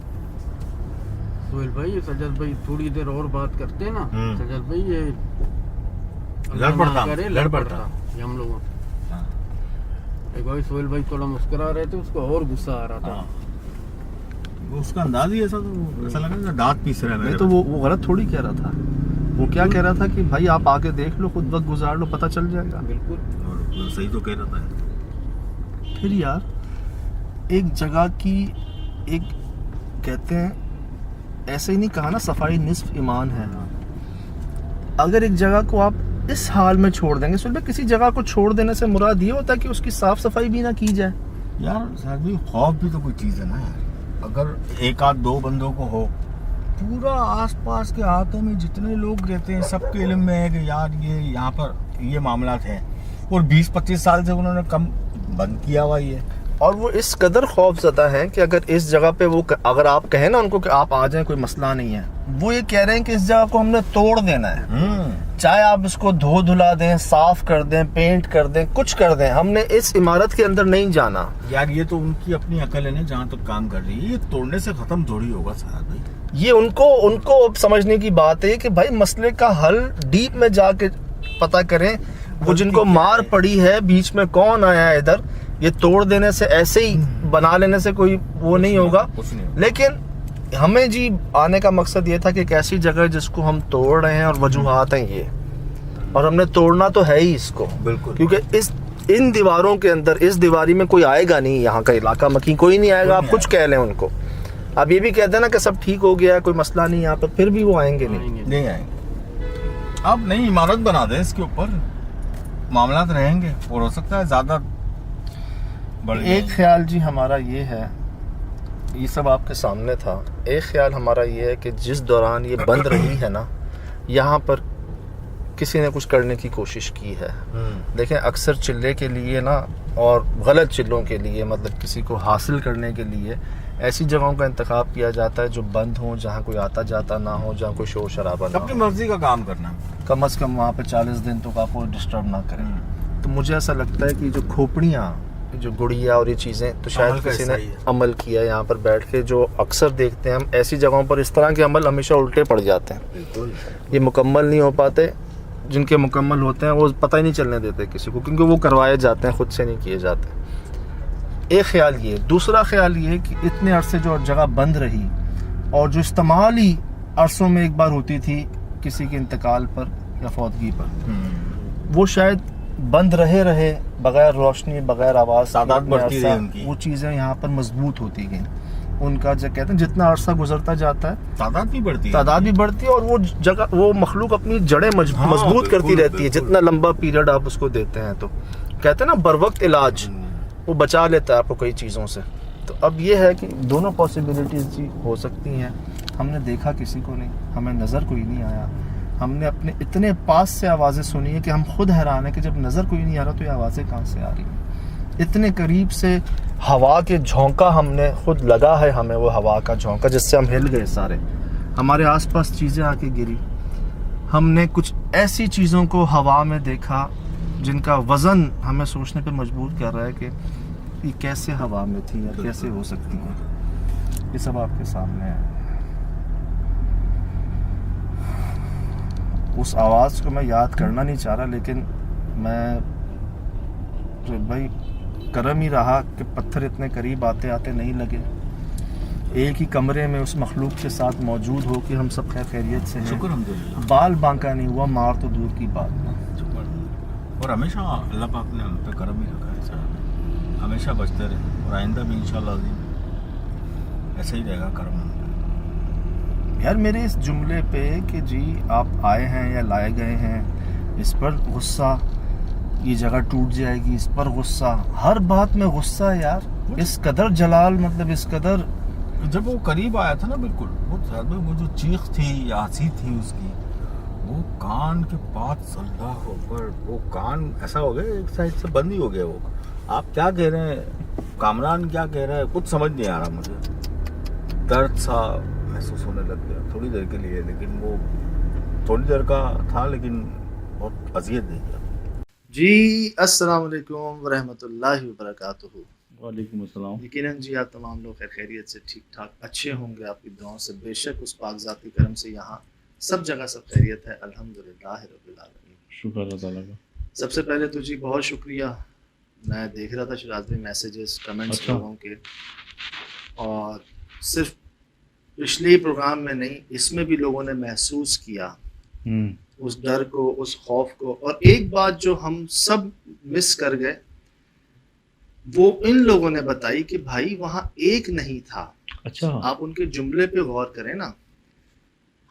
सोहेल भाई, सजद भाई थोड़ी देर और बात करते हैं ना, सजद भाई ये लड़ पड़ता ये हम लोगों। हाँ। एक भाई सोहेल भाई थोड़ा मुस्कुरा रहे थे, उसको और गुस्सा आ रहा था। हाँ। वो उसका अंदाज ही ऐसा, तो ऐसा लगा दांत पीस रहा है मेरे। नहीं तो वो गलत थोड़ी कह रहा था। वो क्या कह रहा था कि भाई आप आके देख लो, खुद वक्त गुजार लो, पता चल जाएगा। बिल्कुल, और सही तो कह रहा था। फिर यार एक जगह की, एक कहते हैं ऐसे ही नहीं कहा ना, सफाई निस्फ ईमान है। अगर एक जगह को आप इस हाल में छोड़ देंगे, सुन, किसी जगह को छोड़ देने से मुराद ये होता है कि उसकी साफ सफाई भी ना की जाए। यार शायद भी खौफ भी तो कोई चीज़ है ना यार। अगर एक आध दो बंदों को हो, पूरा आसपास के इलाके में जितने लोग रहते हैं सबके इल्म में है कि यार ये यहाँ पर ये मामला है, और 20-25 साल से उन्होंने कम बंद किया हुआ ये। और वो इस कदर खौफज़दा हैं कि अगर इस जगह पे वो अगर आप कहें ना उनको कि आप आ जाएं, कोई मसला नहीं है, वो ये कह रहे हैं कि इस जगह को हमने तोड़ देना है। चाहे आप इसको धो धुला दें, साफ कर दें, पेंट कर दें, कुछ कर दें, हमने इस इमारत के अंदर नहीं जाना। यार ये तो उनकी अपनी अकल है ना, जहाँ तक काम कर रही है। ये तोड़ने से खत्म थोड़ी होगा साहब भाई। ये उनको समझने की बात है कि भाई मसले का हल डीप में जाके पता करें। वो जिनको मार पड़ी है, बीच में कौन आया है इधर, ये तोड़ देने से, ऐसे ही बना लेने से कोई वो नहीं होगा। लेकिन हमें जी आने का मकसद ये था कि एक ऐसी जगह जिसको हम तोड़ रहे हैं और वजूहात हैं ये, और हमने तोड़ना तो है ही इसको। बिल्कुल, क्योंकि इन दीवारों के अंदर, इस दीवारी में कोई आएगा नहीं, यहाँ का इलाका मकी कोई नहीं आएगा। आप कुछ कह लें उनको, आप ये भी कह देना कि सब ठीक हो गया, कोई मसला नहीं यहाँ पर, फिर भी वो आएंगे नहीं आएंगे। आप नई इमारत बना दें इसके ऊपर, मामला रहेंगे, और हो सकता है ज्यादा बढ़ जाए। एक ख्याल जी हमारा ये है, ये सब आपके सामने था। एक ख्याल हमारा ये है कि जिस दौरान ये बंद रही है ना, यहाँ पर किसी ने कुछ करने की कोशिश की है। देखें, अक्सर चिल्ले के लिए ना, और गलत चिल्लों के लिए, मतलब किसी को हासिल करने के लिए ऐसी जगहों का इंतखाब किया जाता है जो बंद हो, जहाँ कोई आता जाता ना हो, जहाँ कोई शोर शराबा ना हो। अपनी मर्जी का काम करना, कम से कम वहाँ पे 40 दिन तो आपको डिस्टर्ब ना करें। तो मुझे ऐसा लगता है कि जो खोपड़ियाँ, जो गुड़िया और ये चीज़ें, तो शायद किसी ने अमल किया यहाँ पर बैठ के। जो अक्सर देखते हैं हम ऐसी जगहों पर, इस तरह के अमल हमेशा उल्टे पड़ जाते हैं। ये मुकम्मल नहीं हो पाते। जिनके मुकम्मल होते हैं वो पता ही नहीं चलने देते किसी को, क्योंकि वो करवाए जाते हैं, खुद से नहीं किए जाते। एक ख्याल ये। दूसरा ख्याल ये कि इतने अरसे जो जगह बंद रही, और जो इस्तेमाल ही अरसों में एक बार होती थी किसी के इंतकाल पर या फौतगी पर, वो शायद बंद रहे बगैर रोशनी, बगैर आवाज़, तादाद बढ़ती रही उनकी। वो चीज़ें यहाँ पर मजबूत होती गई। उनका जो कहते हैं जितना अरसा गुजरता जाता है, तादाद भी बढ़ती है, और वो जगह, वो मखलूक अपनी जड़ें मजबूत करती रहती है। जितना लंबा पीरियड आप उसको देते हैं, तो कहते हैं ना बर वक्त इलाज, वो बचा लेता है आपको कई चीज़ों से। तो अब ये है कि दोनों पॉसिबिलिटीज़ जी हो सकती हैं। हमने देखा किसी को नहीं, हमें नज़र कोई नहीं आया। हमने अपने इतने पास से आवाज़ें सुनी है कि हम खुद हैरान है कि जब नज़र कोई नहीं आ रहा तो ये आवाज़ें कहाँ से आ रही हैं। इतने करीब से हवा के झोंका हमने खुद लगा है, हमें वो हवा का झोंका जिससे हम हिल गए सारे, हमारे आसपास चीज़ें आके गिरी। हमने कुछ ऐसी चीज़ों को हवा में देखा जिनका वज़न हमें सोचने पर मजबूर कर रहा है कि ये कैसे हवा में थी या कैसे हो सकती हैं। ये सब आपके सामने है। उस आवाज़ को मैं याद करना नहीं चाह रहा, लेकिन मैं तो भाई करम ही रहा कि पत्थर इतने करीब आते आते नहीं लगे। एक ही कमरे में उस मखलूक के साथ मौजूद हो कि हम सब खैर खैरियत से हैं। शुक्र अल्हम्दुलिल्लाह। बाल बांका नहीं हुआ, मार तो दूर की बात। और हमेशा अल्लाह पाक ने हम पे करम ही रखा है सर, हमेशा बचते रहे और आइंदा भी इंशाल्लाह अज़ीम ऐसे ही रहेगा करम। यार मेरे इस जुमले पे कि जी आप आए हैं या लाए गए हैं, इस पर गुस्सा, ये जगह टूट जाएगी, इस पर गुस्सा, हर बात में गुस्सा है यार। इस कदर जलाल, मतलब इस कदर। जब वो करीब आया था ना, बिल्कुल वो जो चीख थी या हंसी थी उसकी, वो कान के पास, अल्लाह अकबर, वो कान ऐसा हो गया एक साइड से बंद ही हो गया। वो आप क्या कह रहे हैं, कामरान क्या कह रहा है, कुछ समझ नहीं आ रहा मुझे। दर्द सा महसूस होने लग गया थोड़ी देर के लिए, लेकिन वो थोड़ी देर का था, लेकिन बहुत अजियत दे गया। जी अस्सलाम वालेकुम वरहमतुल्लाहि वबरकातुहू। वालेकुम अस्सलाम। यकीनन जी आप तमाम लोग खैर खैरियत से ठीक ठाक अच्छे होंगे आपकी दुआओं से। बेशक उस पाकज़ाती करम से यहाँ सब जगह सब खैरियत है, अल्हम्दुलिल्लाह रब्बिल आलमीन। शुक्र अल्लाह ताला का। सबसे पहले तो जी बहुत शुक्रिया। मैं देख रहा था शिराज भाई मैसेजेस कमेंट्स अच्छा। लोगों के, और सिर्फ पिछले प्रोग्राम में नहीं, इसमें भी लोगों ने महसूस किया उस डर को, उस खौफ को। और एक बात जो हम सब मिस कर गए, वो इन लोगों ने बताई कि भाई वहां एक नहीं था। अच्छा। आप उनके जुमले पे गौर करें ना,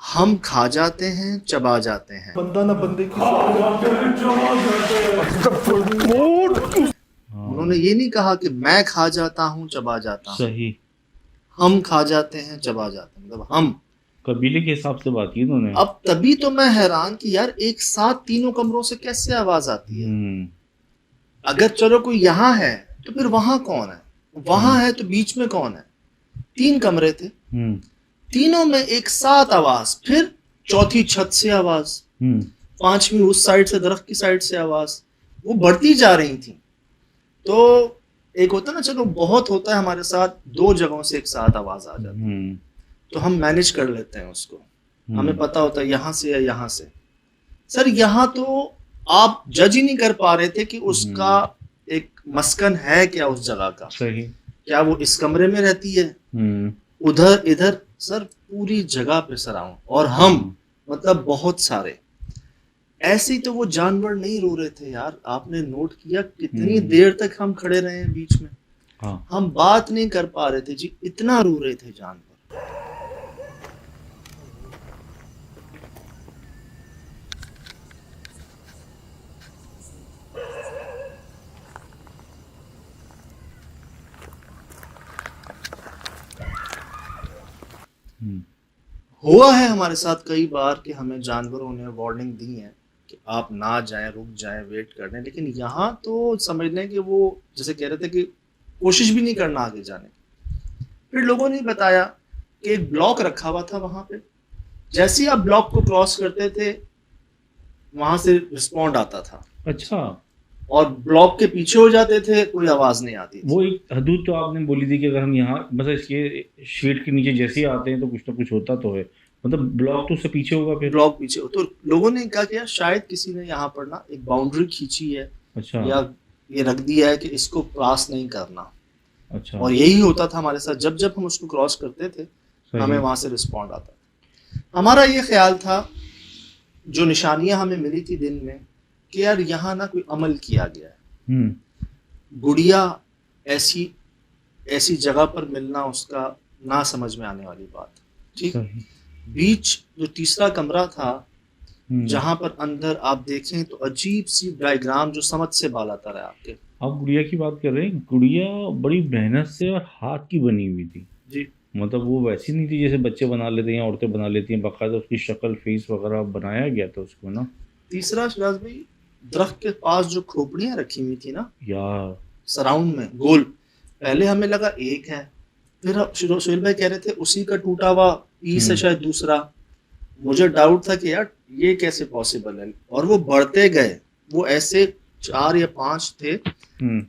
हम खा जाते हैं चबा जाते हैं, बंदा ना बंदे की। उन्होंने ये नहीं कहा कि मैं खा जाता हूँ चबा जाता हूँ, सही, हम खा जाते हैं चबा जाते हैं, मतलब हम। कबीले के हिसाब से बात की उन्होंने। अब तभी तो मैं हैरान कि यार एक साथ तीनों कमरों से कैसे आवाज आती है। अगर चलो कोई यहाँ है तो फिर वहां कौन है, वहां है तो बीच में कौन है। 3 कमरे थे, तीनों में एक साथ आवाज, फिर चौथी छत से आवाज, 5वीं उस साइड से, दरख्त की साइड से आवाज, वो बढ़ती जा रही थी। तो एक होता ना, चलो बहुत होता है हमारे साथ 2 जगहों से एक साथ आवाज आ जाती है, तो हम मैनेज कर लेते हैं उसको, हमें पता होता है यहाँ से या यहाँ से। सर यहाँ तो आप जज ही नहीं कर पा रहे थे कि उसका एक मस्कन है क्या उस जगह का। सही। क्या वो इस कमरे में रहती है, उधर इधर, सर पूरी जगह पे सराउंड। और हम मतलब बहुत सारे ऐसे ही, तो वो जानवर नहीं रो रहे थे यार। आपने नोट किया कितनी देर तक हम खड़े रहे हैं बीच में। हाँ। हम बात नहीं कर पा रहे थे जी, इतना रो रहे थे जानवर। हुआ है हमारे साथ कई बार कि हमें जानवरों ने वार्निंग दी है कि आप ना जाएं, रुक जाएं, वेट कर लें, लेकिन यहाँ तो समझ लें कि वो जैसे कह रहे थे कि कोशिश भी नहीं करना आगे जाने की। फिर लोगों ने बताया कि एक ब्लॉक रखा हुआ था वहां पे, जैसे ही आप ब्लॉक को क्रॉस करते थे वहां से रिस्पॉन्ड आता था। अच्छा। और ब्लॉक के पीछे हो जाते थे, कोई आवाज नहीं आती थी। वो एक हदूद तो आपने बोली थी कि अगर हम यहाँ मतलब इसके शेड के नीचे जैसे ही आते हैं तो कुछ ना कुछ होता तो है, मतलब ब्लॉक तो उससे पीछे होगा फिर। ब्लॉक पीछे हो, तो लोगों ने क्या किया, शायद किसी ने यहाँ पर ना एक बाउंड्री खींची है। अच्छा। या ये रख दिया है कि इसको क्रॉस नहीं करना। अच्छा। और यही होता था हमारे साथ, जब जब हम उसको क्रॉस करते थे हमें वहां से रिस्पॉन्ड आता था। हमारा ये ख्याल था, जो निशानियां हमें मिली थी दिन में, कि यार यहाँ ना कोई अमल किया गया है। गुड़िया ऐसी जगह पर मिलना, उसका ना समझ में आने वाली बात। ठीक, बीच जो तीसरा कमरा था, जहां पर अंदर आप देखें तो अजीब सी डायग्राम जो समझ से बाला तर है आपके। आप गुड़िया की बात कर रहे हैं, गुड़िया बड़ी मेहनत से और हाथ की बनी हुई थी जी। मतलब वो वैसी नहीं थी जैसे बच्चे बना लेते हैं, औरतें बना लेती हैं, बाकायदा उसकी शक्ल, फेस वगैरह बनाया गया था उसको ना। तीसरा शिराज भाई, दरख्त के पास जो खोपड़ियां रखी हुई थी ना यार, सराउंड में गोल, पहले हमें लगा एक है, फिर सुहेल भाई कह रहे थे उसी का टूटा हुआ पीस है शायद दूसरा। मुझे डाउट था कि यार ये कैसे पॉसिबल है, और वो बढ़ते गए, वो ऐसे 4 या 5 थे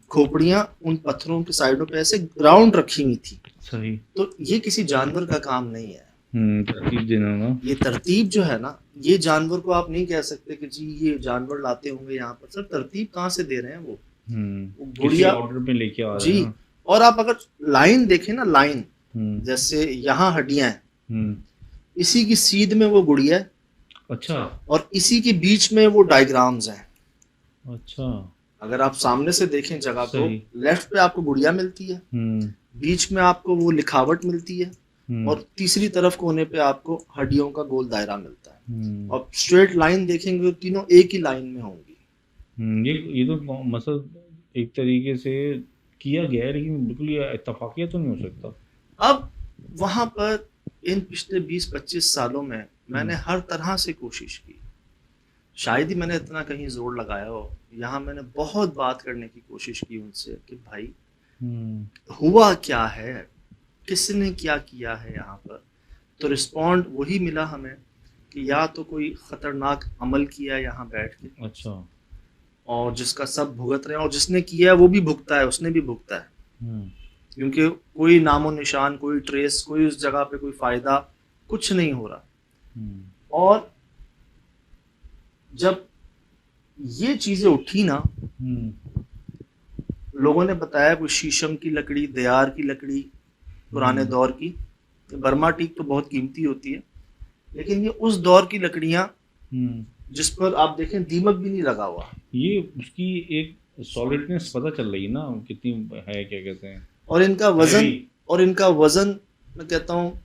खोपड़ियां उन पत्थरों के साइडों पे ऐसे ग्राउंड रखी हुई थी। सही। तो ये किसी जानवर का काम नहीं है। तरतीब देना ना। ये तरतीब जो है ना, ये जानवर को आप नहीं कह सकते कि जी ये जानवर लाते होंगे यहाँ पर। सर तरतीब कहाँ से दे रहे हैं वो किसी गुड़िया ऑर्डर पे लेके आ रहे जी। हैं ना। और आप अगर लाइन देखें ना, लाइन जैसे यहाँ हड्डियां हैं, इसी की सीध में वो गुड़िया है, अच्छा और इसी के बीच में वो डायग्राम्स हैं। अच्छा। अगर आप सामने से देखें जगह को, सही। लेफ्ट पे आपको गुड़िया मिलती है, बीच में आपको वो लिखावट मिलती है, और तीसरी तरफ कोने पे आपको हड्डियों का गोल दायरा मिलता है। और स्ट्रेट लाइन देखेंगे तो तीनों एक ही लाइन में होंगी। ये तो मतलब एक तरीके से किया गया है, लेकिन बिल्कुल ये इत्तफाकिया तो नहीं हो सकता। अब वहां पर इन पिछले 20-25 सालों में मैंने हर तरह से कोशिश की, शायद ही मैंने इतना कहीं जोर लगाया हो। यहाँ मैंने बहुत बात करने की कोशिश की उनसे कि भाई हुआ क्या है, किसने क्या किया है यहाँ पर। तो रिस्पॉन्ड वही मिला हमें कि या तो कोई खतरनाक अमल किया यहाँ बैठ के, अच्छा, और जिसका सब भुगत रहे हैं, और जिसने किया है वो भी भुगता है, उसने भी भुगता है, क्योंकि कोई नामो निशान, कोई ट्रेस, कोई उस जगह पे कोई फायदा कुछ नहीं हो रहा। और जब ये चीजें उठी ना, लोगों ने बताया कोई शीशम की लकड़ी, देयार की लकड़ी पुराने दौर की, बर्मा टीक तो बहुत कीमती होती है, लेकिन ये उस दौर की लकड़ियां जिस पर आप देखें दीमक भी नहीं लगा हुआ। ये उसकी एक सॉलिडनेस पता चल रही है ना कितनी है, क्या कहते हैं। और इनका वजन मैं कहता हूँ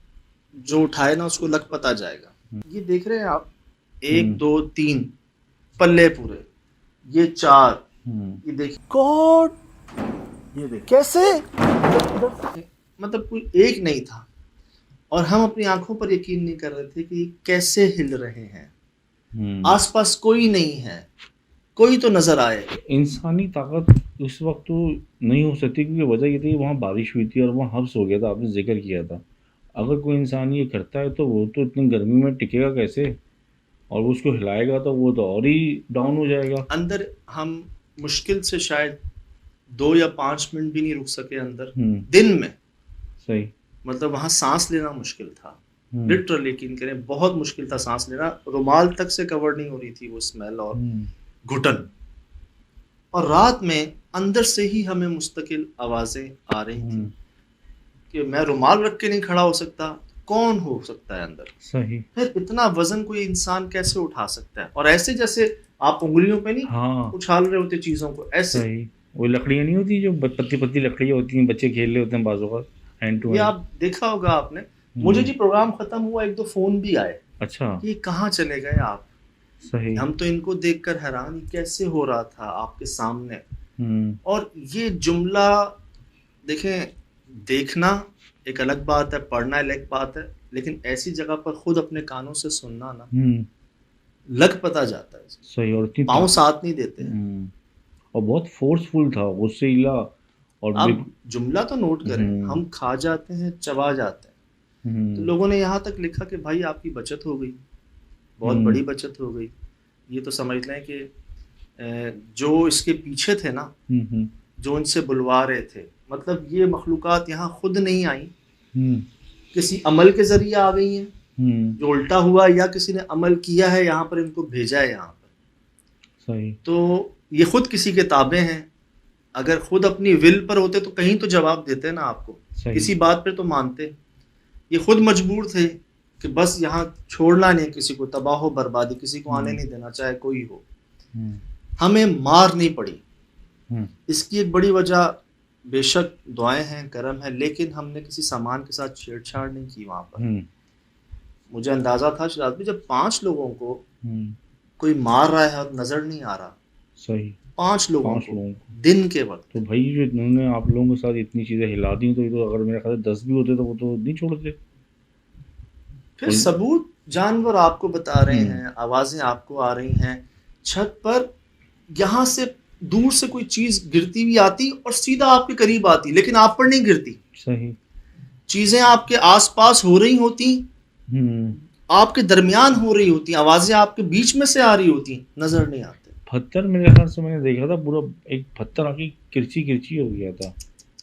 जो उठाए ना उसको लग पता जाएगा। ये देख रहे हैं आप, 1 2 3 पल्ले पूरे, ये 4, ये देखिए गॉड, ये देखिए कैसे, मतलब कोई एक नहीं था, और हम अपनी आंखों पर यकीन नहीं कर रहे थे कि कैसे हिल रहे हैं। आसपास कोई नहीं है, कोई तो नजर आए। इंसानी ताकत उस वक्त तो नहीं हो सकती, क्योंकि वजह ये थी वहाँ बारिश हुई थी और वहाँ हब्स हो गया था, आपने जिक्र किया था। अगर कोई इंसान ये करता है तो वो तो इतनी गर्मी में टिकेगा कैसे, और वो उसको हिलाएगा तो वो तो और ही डाउन हो जाएगा। अंदर हम मुश्किल से शायद 2 या 5 मिनट भी नहीं रुक सके अंदर दिन में। सही। मतलब वहाँ सांस लेना मुश्किल था, लिटरली यकीन करें बहुत मुश्किल था सांस लेना। रुमाल तक से कवर नहीं हो रही थी वो स्मेल और घुटन। और रात में अंदर से ही हमें मुस्तकिल आवाजें आ रही थी कि मैं रुमाल रख के नहीं खड़ा हो सकता, कौन हो सकता है अंदर। सही। फिर इतना वजन कोई इंसान कैसे उठा सकता है, और ऐसे जैसे आप उंगलियों पे नहीं उछाल रहे होते चीजों को, ऐसे। सही। वो लकड़ियां नहीं होती जो पतली पतली लकड़ियां होती हैं, बच्चे खेल रहे होते हैं बाजू का, हैंड टू हैंड। ये आप देखा होगा आपने। मुझे जी प्रोग्राम खत्म हुआ 1-2 फोन भी आए। अच्छा। ये कहाँ चले गए आप। सही। हम तो इनको देखकर हैरान, कैसे हो रहा था आपके सामने। और ये जुमला देखें, देखना एक अलग बात है, पढ़ना अलग बात है, लेकिन ऐसी जगह पर खुद अपने कानों से सुनना ना, लग पता जाता है। सही। और पाँव साथ नहीं देते। और बहुत फोर्सफुल था, गुस्से इला। और आप जुमला तो नोट करें, हम खा जाते हैं, चबा जाते हैं। तो लोगों ने यहाँ तक लिखा कि भाई आपकी बचत हो गई, बहुत बड़ी बचत हो गई। ये तो समझ लें कि जो इसके पीछे थे ना, जो इनसे बुलवा रहे थे, मतलब ये मखलूकात यहाँ खुद नहीं आई, किसी अमल के जरिए आ गई हैं, जो उल्टा हुआ, या किसी ने अमल किया है यहाँ पर, इनको भेजा है यहाँ पर। सही। तो ये खुद किसी के ताबे हैं। अगर खुद अपनी विल पर होते तो कहीं तो जवाब देते ना आपको, किसी बात पे तो मानते। ये खुद मजबूर थे कि बस यहाँ छोड़ना नहीं किसी को, तबाह हो बर्बादी, किसी को आने नहीं देना, चाहे कोई हो। हमें मार नहीं पड़ी। इसकी एक बड़ी वजह बेशक दुआएं हैं, करम है, लेकिन हमने किसी सामान के साथ छेड़छाड़ नहीं की वहां पर। मुझे अंदाजा था शायद भी, जब 5 लोगों को कोई मार रहा है और नजर नहीं आ रहा। सही। 5 लोगों को दिन के वक्त। तो भाई जो इन्होंने आप लोगों के साथ इतनी चीजें हिला दी, तो अगर मेरे ख्याल 10 भी होते तो वो तो नहीं छोड़ते। फिर सबूत, जानवर आपको बता रहे हैं, आवाजें आपको आ रही हैं छत पर। यहाँ से दूर से कोई चीज गिरती हुई आती और सीधा आपके करीब आती, लेकिन आप पर नहीं गिरती। सही। चीजें आपके आसपास हो रही होती, हम्म। आपके दरमियान हो रही होती, आवाजें आपके बीच में से आ रही होती, नजर नहीं आते। पत्थर मेरे ख्याल से मैंने देखा था पूरा एक पत्थर आके किरची किरची हो गया था।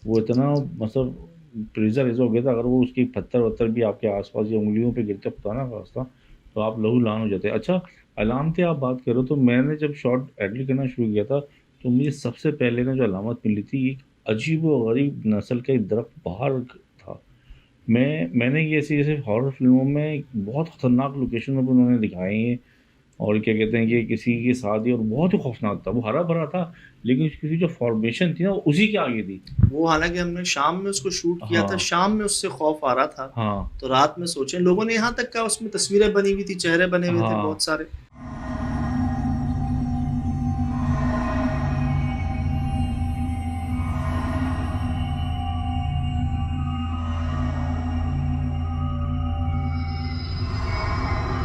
वो इतना मतलब प्रेशर ऐसा हो गया था, अगर वो उसकी पत्थर वत्थर भी आपके आसपास या उंगलियों पे गिरते पता ना रास्ता, तो आप लहू लहान हो जाते। अच्छा, अलामतें आप बात करो तो मैंने जब शॉट एडली करना शुरू किया था तो मुझे सबसे पहले ना जो अलामत मिली थी, एक अजीब व गरीब नस्ल का एक दरख्त बाहर था। मैंने ये ऐसी जैसे हॉरर फिल्मों में बहुत खतरनाक लोकेशन पर उन्होंने दिखाए हैं, और क्या कहते हैं कि किसी की शादी, और बहुत ही खौफनाक था। वो हरा भरा था लेकिन उसकी जो फॉर्मेशन थी ना वो उसी के आगे थी। वो हालांकि हमने शाम में उसको शूट किया था, हाँ शाम में उससे खौफ आ रहा था, हाँ तो रात में सोचे लोगों ने, यहाँ तक का उसमें तस्वीरें बनी हुई थी, चेहरे बने हुए थे हाँ। बहुत सारे।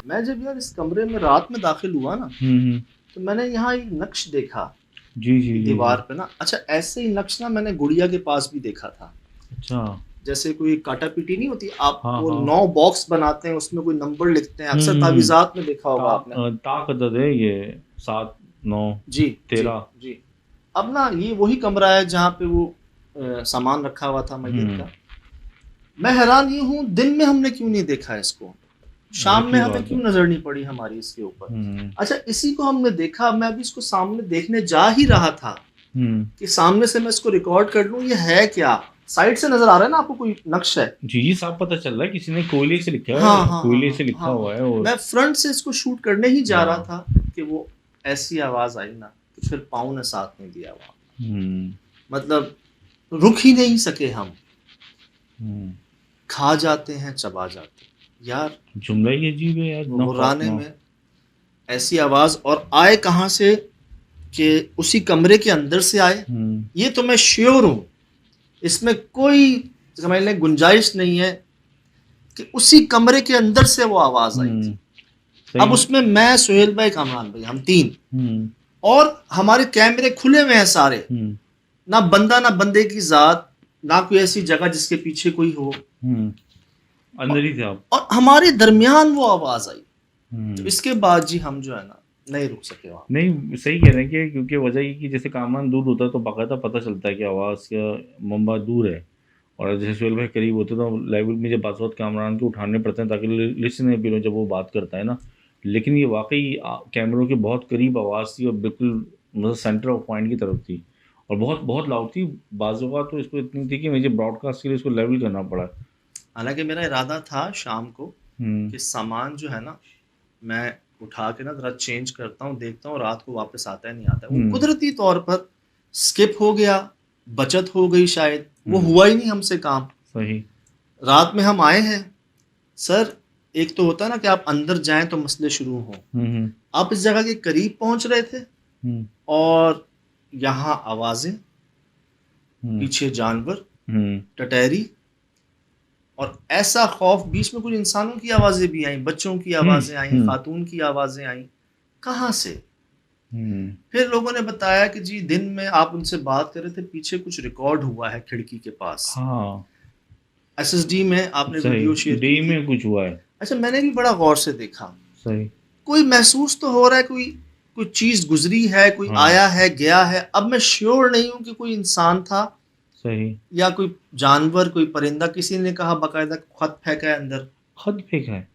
मैं जब यार इस कमरे में रात में दाखिल हुआ ना, हम्म। तो मैंने यहाँ एक नक्श देखा जी जी जी दीवार जी। पे ना। अच्छा, ऐसे ही नक्श ना मैंने गुड़िया के पास भी देखा था। अच्छा। जैसे कोई काटा पीटी नहीं होती, आप हाँ वो हाँ। 9 बॉक्स बनाते हैं, उसमें कोई नंबर लिखते हैं, अक्सर हम्म। तावीज़ात में देखा होगा आपने। ताक अदद है ये, 7 9 जी जी 13। जी। अब ना ये वही कमरा है जहाँ पे वो सामान रखा हुआ था मैयत हम्म। का। मैं हैरान ये हूँ, दिन में हमने क्यों नहीं देखा इसको, शाम में की हमें बात क्यों है। नजर नहीं पड़ी हमारी इसके ऊपर। हम्म। अच्छा, इसी को हमने देखा, मैं अभी इसको सामने देखने जा ही रहा था हम्म। कि सामने से मैं इसको रिकॉर्ड कर लूं, ये है क्या। साइड से नजर आ रहा है ना आपको, कोई नक्श है। जी जी, साफ पता चल रहा है किसी ने कोयले से लिखा हाँ है, हाँ हाँ कोयले हाँ से लिखा हाँ हुआ है। हाँ। और मैं फ्रंट से इसको शूट करने ही जा रहा हाँ। था कि वो ऐसी आवाज आई ना, कि फिर पाँव ने साथ नहीं दिया वहां। हम्म। मतलब रुक ही नहीं सके हम, हम्म। खा जाते हैं, चबा जाते हैं यार। जुमला ही अजीब है यार, वो ना हुर्राने खौफनाक। में ऐसी आवाज, और आए कहाँ से, कि उसी कमरे के अंदर से आए, हम्म। ये तो मैं श्योर हूं। इसमें कोई समझ लें गुंजाइश नहीं है कि उसी कमरे के अंदर से वो आवाज आई थी। सही अब है। उसमें मैं, सुहेल भाई, कामरान भाई, हम 3, हम्म। और हमारे कैमरे खुले हुए हैं सारे। हम्म। ना बंदा, ना बंदे की जात, ना कोई ऐसी जगह जिसके पीछे कोई हो, हम्म। अंदर ही थे आप। और हमारे दरमियान वो आवाज आई। तो हम्म। इसके बाद जी हम जो है ना नहीं रुक सके वहां। नहीं, सही कह रहे हैं कि क्योंकि वजह ये कि जैसे कामरान दूर होता है तो बाकायदा पता चलता है कि आवाज़ का मंबा दूर है, और जैसे सुहेल भाई करीब होते तो लाइव में जब बात कामरान को उठाने पड़ते हैं ताकि लिसनेबल हो जब वो बात करता है ना। लेकिन ये वाकई कैमरों के बहुत करीब आवाज़ थी, और बिल्कुल मतलब सेंटर ऑफ पॉइंट की तरफ थी, और बहुत बहुत लाउड थी। बाज़ों का तो इसको इतनी थी कि मुझे ब्रॉडकास्ट के लिए इसको लेवल करना पड़ा। हालांकि मेरा इरादा था शाम को हम्म। कि सामान जो है ना मैं उठा के ना जरा चेंज करता हूँ, देखता हूँ रात को वापस आता है नहीं आता है। वो कुदरती तौर पर स्किप हो गया, बचत हो गई शायद, वो हुआ ही नहीं हमसे काम। सही। रात में हम आए हैं सर, एक तो होता है ना कि आप अंदर जाएं तो मसले शुरू हों। हम्म। आप इस जगह के करीब पहुंच रहे थे, हम्म। और यहाँ आवाजें, हम्म। पीछे जानवर, हम्म। टटहरी, और ऐसा खौफ, बीच में कुछ इंसानों की आवाजें भी आई, बच्चों की आवाजें आई, खातून की आवाजें आई। कहाँ से? फिर लोगों ने बताया कि जी दिन में आप उनसे बात कर रहे थे, पीछे कुछ रिकॉर्ड हुआ है खिड़की के पास। हाँ, एसएसडी में आपने सही। वीडियो शेयर डी की थी। में कुछ हुआ है। अच्छा, मैंने भी बड़ा गौर से देखा। सही। कोई महसूस तो हो रहा है, कोई कोई चीज गुजरी है, कोई हाँ। आया है, गया है। अब मैं श्योर नहीं हूं कि कोई इंसान था सही। या कोई जानवर, कोई परिंदा। किसी ने कहा बाकायदा खत फेंका है अंदर। खत फेंका है।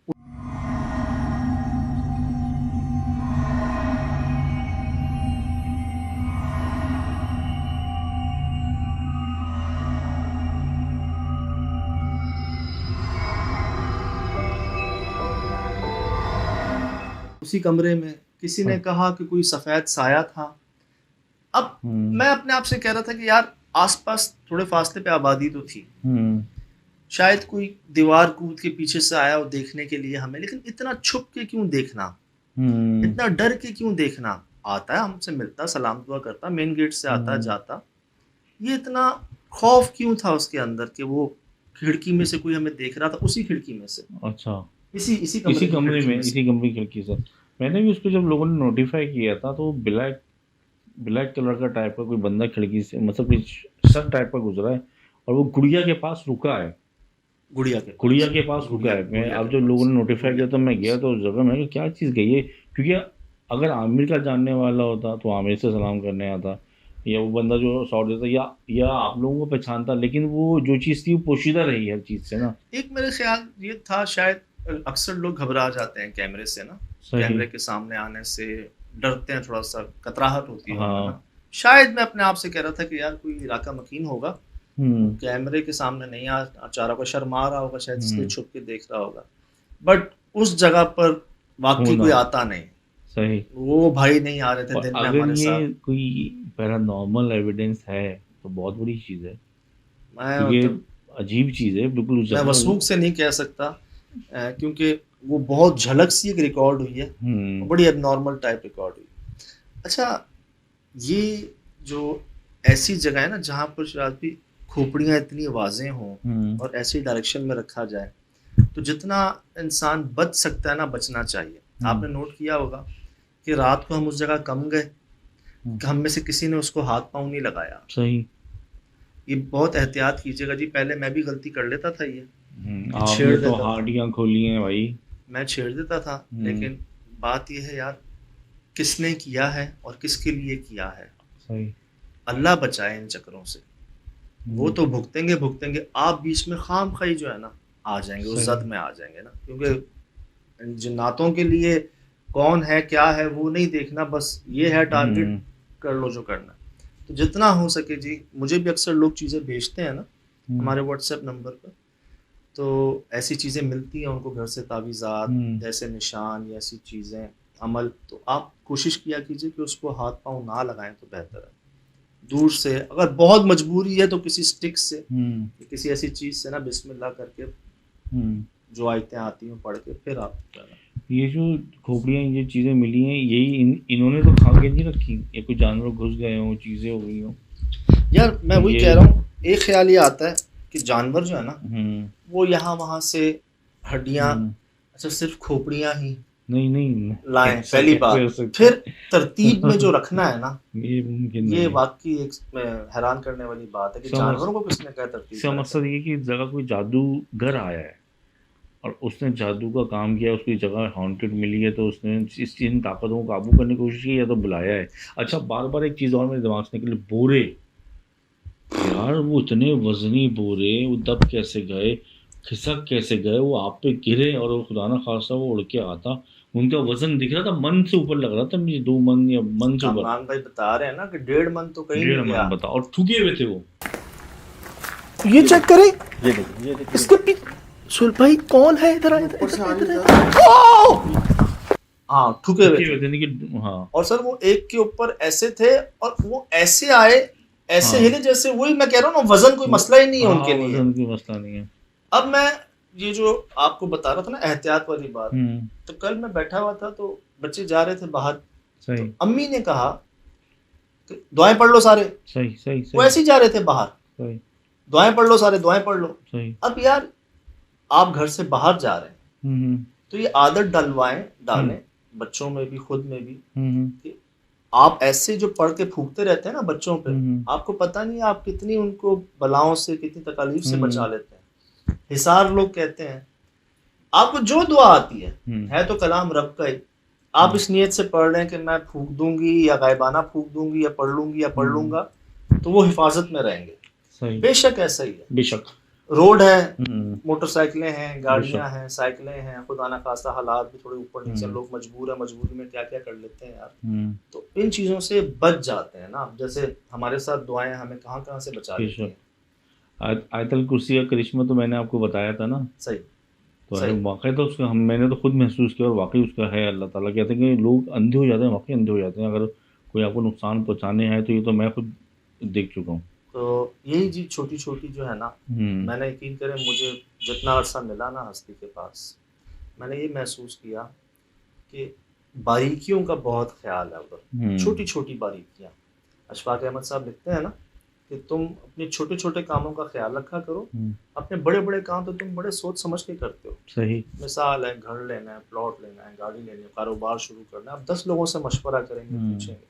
उसी कमरे में किसी ने कहा कि कोई सफेद साया था। अब मैं अपने आप से कह रहा था कि यार आसपास थोड़े फासले पे आबादी तो थी, शायद कोई दीवार कूद के पीछे से आया हो देखने के लिए हमें, लेकिन इतना छुप के क्यों देखना, इतना डर के क्यों देखना। आता है, हमसे मिलता, सलाम दुआ करता, मेन गेट से आता जाता। ये इतना खौफ क्यों था उसके अंदर कि वो खिड़की में से कोई हमें देख रहा था, उसी खिड़की में से। अच्छा, इसी कमरे में, से। इसी कमरे की खिड़की से। मैंने भी उसको जब लोगों ने नोटिफाई किया था तो ब्लैक ब्लैक कलर का टाइप का कोई बंदा खिड़की से मतलब कोई सर टाइप का गुजरा है और वो गुड़िया के पास रुका है, गुड़िया के पास रुका है। मैं गुड़िया अब के जब लोगों पास, ने नोटिफाई किया तो मैं गया तो उस जगह मैं क्या चीज़ गई है, क्योंकि अगर आमिर का जानने वाला होता तो आमिर से सलाम करने आता, या वो बंदा जो शॉट देता या आप लोगों को पहचानता, लेकिन वो जो चीज़ थी वो पोशीदा रही हर चीज़ से ना। एक मेरे ख्याल ये था शायद अक्सर लोग घबरा जाते हैं कैमरे से ना, सही। कैमरे के सामने आने से डरते हैं, थोड़ा सा कतराहट होती है उनमें हाँ। ना। शायद मैं अपने आप से कह रहा था कि यार कोई इलाका मकीन होगा, कैमरे के सामने नहीं आ चाह रहा होगा, शर्मा रहा होगा शायद, इसलिए छुप के देख रहा होगा। बट उस जगह पर वाकई होना। कोई आता नहीं, सही। वो भाई नहीं आ रहे थे और दिन में अगर हमारे ये साथ। कोई पैरानॉर्मल एविडेंस है तो बहुत बड़ी चीज़ है, मैं ये मतलब अजीब चीज़ है बिल्कुल। उस मैं जगह वसूख से नहीं कह सकता, क्योंकि वो बहुत झलक सी एक रिकॉर्ड हुई है, बड़ी एबनॉर्मल टाइप रिकॉर्ड हुई। अच्छा, ये जो ऐसी जगह है ना जहाँ पर शायद भी खोपड़ियाँ इतनी वाज़ेह हों और ऐसी डायरेक्शन में रखा जाए, तो जितना इंसान बच सकता है ना बचना चाहिए। आपने नोट किया होगा कि रात को हम उस जगह कम गए कि हम में से किसी ने उसको हाथ पाँव नहीं लगाया। सही। ये बहुत एहतियात कीजिएगा जी, पहले मैं भी गलती कर लेता था, ये आपने छेड़ तो देता था। हाडियाँ खोली हैं भाई। मैं छेड़ देता था, लेकिन बात यह है यार, किसने किया है और किसके लिए किया है। सही। अल्लाह बचाए इन चक्करों से। वो तो भुगतेंगे, आप बीच में खाम खाई जो है ना आ जाएंगे, उस जद में आ जाएंगे ना, क्योंकि जिन्नातों के लिए कौन है क्या है वो नहीं देखना, बस ये है टारगेट, कर लो जो करना। तो जितना हो सके जी, मुझे भी अक्सर लोग चीज़ें भेजते हैं ना हमारे व्हाट्सएप नंबर पर, तो ऐसी चीज़ें मिलती हैं उनको घर से, तावीज़ात, ऐसे निशान या ऐसी चीज़ें अमल, तो आप कोशिश किया कीजिए कि उसको हाथ पाँव ना लगाएं तो बेहतर है। दूर से, अगर बहुत मजबूरी है तो किसी स्टिक से, किसी ऐसी चीज़ से ना बिस्मिल्लाह करके जो आयतें आती हैं पढ़ के फिर आप जाना। ये जो खोपड़ियाँ ये चीज़ें मिली हैं, यही इन्होंने तो खा के नहीं रखी, ये कोई जानवर घुस गए हों, चीज़ें हो गई हों। यार मैं वही कह रहा हूँ, एक ख्याल ये आता है कि जानवर जो है ना वो यहाँ वहाँ से हड्डियाँ, अच्छा सिर्फ खोपड़ियाँ ही नहीं लाएं, पहली बात। फिर तरतीब में जो रखना है ना, ये मुमकिन ये वाकई एक हैरान करने वाली बात है कि जानवरों को किसने कहा तरतीब। इसका मकसद ये कि इस जगह कोई जादूगर आया है और उसने जादू का काम किया, उसकी जगह हॉन्टेड मिली है, तो उसने इस इन ताकतों को काबू करने की कोशिश की या तो बुलाया है। अच्छा, बार बार एक चीज़ और मेरे दिमाग से निकली, बोरे। यार वो इतने वजनी बोरे, वो दब कैसे गए, खिसक कैसे गए, वो आप पे गिरे और वो खुदा ना खासा वो उड़ के आता, उनका वजन दिख रहा था, मन से ऊपर लग रहा था मुझे, 2 मन या मन से ऊपर। कामरान भाई बता रहे हैं ना कि 1.5 मन तो कहीं नहीं गया। बता, और ठुके हुए थे वो। ये चेक करें, ये देखिए इसके पीछे सुल भाई कौन है, इधर हाँ, ठुके हुए थे। हाँ। और सर वो एक के ऊपर ऐसे थे और वो ऐसे आए, ऐसे हिले जैसे, वही मैं कह रहा हूँ ना, वजन कोई मसला ही नहीं है उनके लिए। वजन कोई मसला नहीं है। अब मैं ये जो आपको बता रहा था ना एहतियात वाली बात, तो कल मैं बैठा हुआ था तो बच्चे जा रहे थे बाहर, सही। तो अम्मी ने कहा कि दुआएं पढ़ लो सारे। सही। वो ऐसे ही जा रहे थे बाहर, सही। दुआएं पढ़ लो सारे, दुआएं पढ़ लो। सही। अब यार आप घर से बाहर जा रहे हैं तो ये आदत डालें बच्चों में भी, खुद में भी, कि आप ऐसे जो पढ़ के फूकते रहते हैं ना बच्चों पे, आपको पता नहीं आप कितनी उनको बलाओं से, कितनी तकलीफ से बचा लेते हैं। हिसार लोग कहते हैं, आपको जो दुआ आती है तो कलाम रब का ही, आप इस नियत से पढ़ रहे हैं कि मैं फूक दूंगी या गायबाना फूक दूंगी या पढ़ लूंगी या पढ़ लूंगा, तो वो हिफाजत में रहेंगे। सही। बेशक ऐसा ही है, बेशक। रोड है, मोटरसाइकिलें हैं, गाड़ियां हैं, साइकिलें हैं, खुदा ना खासा हालात भी थोड़े ऊपर नीचे, लोग मजबूर है, मजबूरी में क्या क्या कर लेते हैं यार। तो इन चीज़ों से बच जाते हैं ना, जैसे हमारे साथ दुआएं हमें कहाँ कहाँ से बचा लेती हैं। आयतल कुर्सी का करिश्मा तो मैंने आपको बताया था ना। सही। तो वाकई तो उसका मैंने तो खुद महसूस किया और वाकई उसका है। अल्लाह ताला कहते हैं कि लोग अंधे हो जाते हैं, वाकई अंधे हो जाते हैं, अगर कोई आपको नुकसान पहुँचाने आए तो ये तो मैं खुद देख चुका हूँ। तो यही जी छोटी छोटी जो है ना, मैंने यकीन करें मुझे जितना अरसा मिला ना हस्ती के पास, मैंने ये महसूस किया कि बारीकियों का बहुत ख्याल है उधर, छोटी छोटी बारीकियाँ। अशफाक अहमद साहब लिखते हैं ना कि तुम अपने छोटे छोटे कामों का ख्याल रखा करो, अपने बड़े बड़े काम तो तुम बड़े सोच समझ के करते हो। सही। मिसाल है, घर लेना है, प्लॉट लेना है, गाड़ी लेनी है, कारोबार शुरू करना है, आप 10 लोगों से मशवरा करेंगे, पूछेंगे,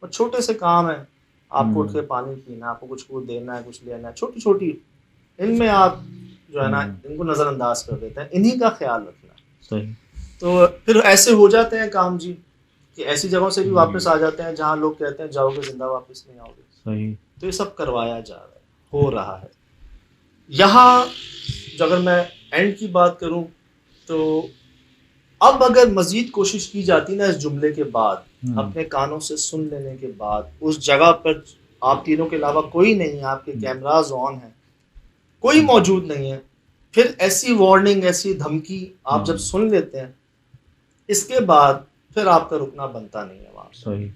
और छोटे से काम है, आपको उठ हम्म। के पानी पीना, आपको कुछ देना है, कुछ लेना है, छोटी छोटी, इनमें आप जो है ना इनको नज़रअंदाज कर देते हैं, इन्हीं का ख्याल रखना। सही। तो फिर ऐसे हो जाते हैं काम जी, कि ऐसी जगहों से भी वापस आ जाते हैं जहाँ लोग कहते हैं जाओगे जिंदा वापस नहीं आओगे। सही। तो ये सब करवाया जा रहा है, हो रहा है। यहाँ अगर मैं एंड की बात करूं तो अब अगर मजीद कोशिश की जाती ना इस जुमले के बाद, अपने कानों से सुन लेने के बाद, उस जगह पर आप तीनों के अलावा कोई नहीं है, आपके कैमराज ऑन है, कोई मौजूद नहीं है, फिर ऐसी वार्निंग, ऐसी धमकी आप जब सुन लेते हैं, इसके बाद फिर आपका रुकना बनता नहीं है वहाँ। सही।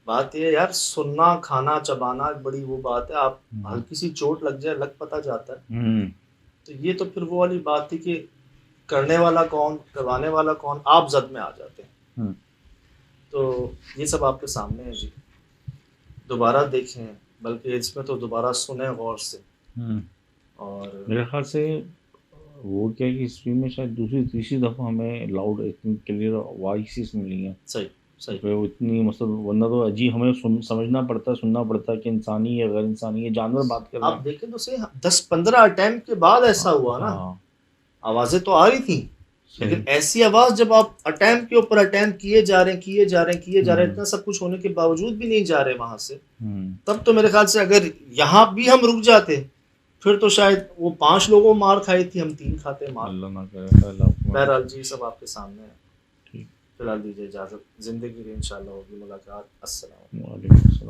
बात ये यार, सुनना, खाना, चबाना बड़ी वो बात है, आप हल्की सी चोट लग जाए, लग पता जाता है। तो ये तो फिर वो वाली बात थी कि करने वाला कौन, करवाने वाला कौन, आप जद में आ जाते हैं। तो ये सब आपके सामने है जी, दोबारा देखें, बल्कि इसमें तो दोबारा सुने गौर से। और मेरे ख्याल से वो क्या है कि स्ट्रीम में शायद दूसरी तीसरी दफ़ा हमें लाउड इतनी क्लियर वॉइसेस मिली हैं। सही सही। तो वो इतनी मतलब, वरना तो अजीब हमें समझना पड़ता, सुनना पड़ता कि इंसानी है, गैर इंसानी है, जानवर बात कर रहे आप हैं। देखें तो सही, 10-15 अटेम्प्ट के बाद ऐसा हुआ ना, आवाज़ें तो आ रही थी, लेकिन ऐसी आवाज़ जब आप अटेम्प्ट के ऊपर अटेम्प्ट किए जा रहे हैं, इतना सब कुछ होने के बावजूद भी नहीं जा रहे वहाँ से, तब तो मेरे ख्याल से अगर यहाँ भी हम रुक जाते, फिर तो शायद वो 5 लोगों मार खाई थी, हम 3 खाते मार। अल्लाह ना करे। बहरहाल जी, सब आपके सामने है। ठीक। फिलहाल दीजिए इजाज़त, ज़िंदगी में इंशाअल्लाह होगी मुलाकात। अस्सलाम। वालेकुम अस्सलाम।